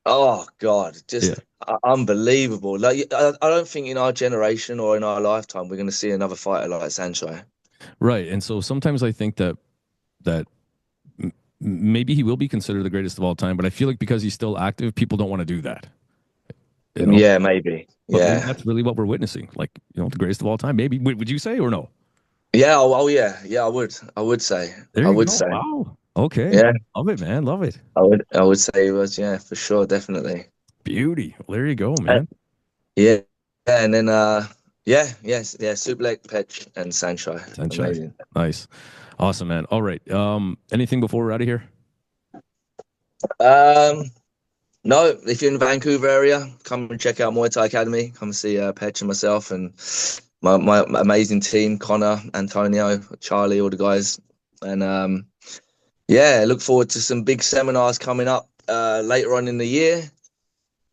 Speaker 3: oh God, just unbelievable. Like I don't think in our generation or in our lifetime we're going to see another fighter like Saenchai.
Speaker 2: Right. And so sometimes I think that maybe he will be considered the greatest of all time, but I feel like because he's still active, people don't want to do that. You know?
Speaker 3: Yeah, maybe.
Speaker 2: But
Speaker 3: Yeah,
Speaker 2: maybe that's really what we're witnessing. Like, the greatest of all time. Maybe would you say or no?
Speaker 3: yeah. Oh, yeah, yeah. I would say.
Speaker 2: There
Speaker 3: I
Speaker 2: you
Speaker 3: would
Speaker 2: go.
Speaker 3: say.
Speaker 2: Wow. Okay.
Speaker 3: Yeah,
Speaker 2: Love it, man. Love it.
Speaker 3: I would say he was. Yeah, for sure, definitely.
Speaker 2: Beauty. Well, there you go, man.
Speaker 3: Yeah, and then Sublek, Petch, and Saenchai.
Speaker 2: Saenchai.
Speaker 3: Amazing.
Speaker 2: Nice. Awesome, man. All right. Anything before we're out of here?
Speaker 3: No, if you're in the Vancouver area, come and check out MUAY THAI Academy. Come see Petch and myself and my amazing team, Connor, Antonio, Charlie, all the guys. And look forward to some big seminars coming up later on in the year.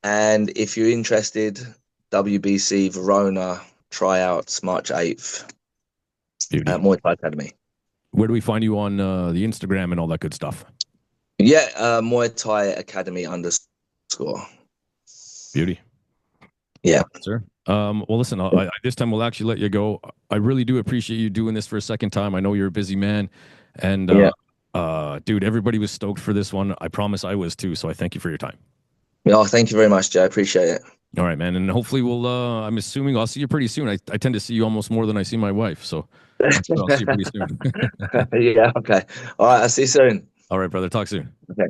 Speaker 3: And if you're interested, WBC Verona tryouts March 8th
Speaker 2: Beauty.
Speaker 3: at MUAY THAI Academy.
Speaker 2: Where do we find you on the Instagram and all that good stuff?
Speaker 3: Yeah, MUAY THAI Academy _
Speaker 2: Beauty.
Speaker 3: Yeah.
Speaker 2: Sir. Well, listen, this time we'll actually let you go. I really do appreciate you doing this for a second time. I know you're a busy man. And, dude, everybody was stoked for this one. I promise I was too. So I thank you for your time.
Speaker 3: Oh, thank you very much, Joe. I appreciate it.
Speaker 2: All right, man. And hopefully I'm assuming I'll see you pretty soon. I tend to see you almost more than I see my wife. So I'll see you pretty soon.
Speaker 3: Yeah, okay. All right, I'll see you soon.
Speaker 2: All right, brother. Talk soon.
Speaker 3: Okay.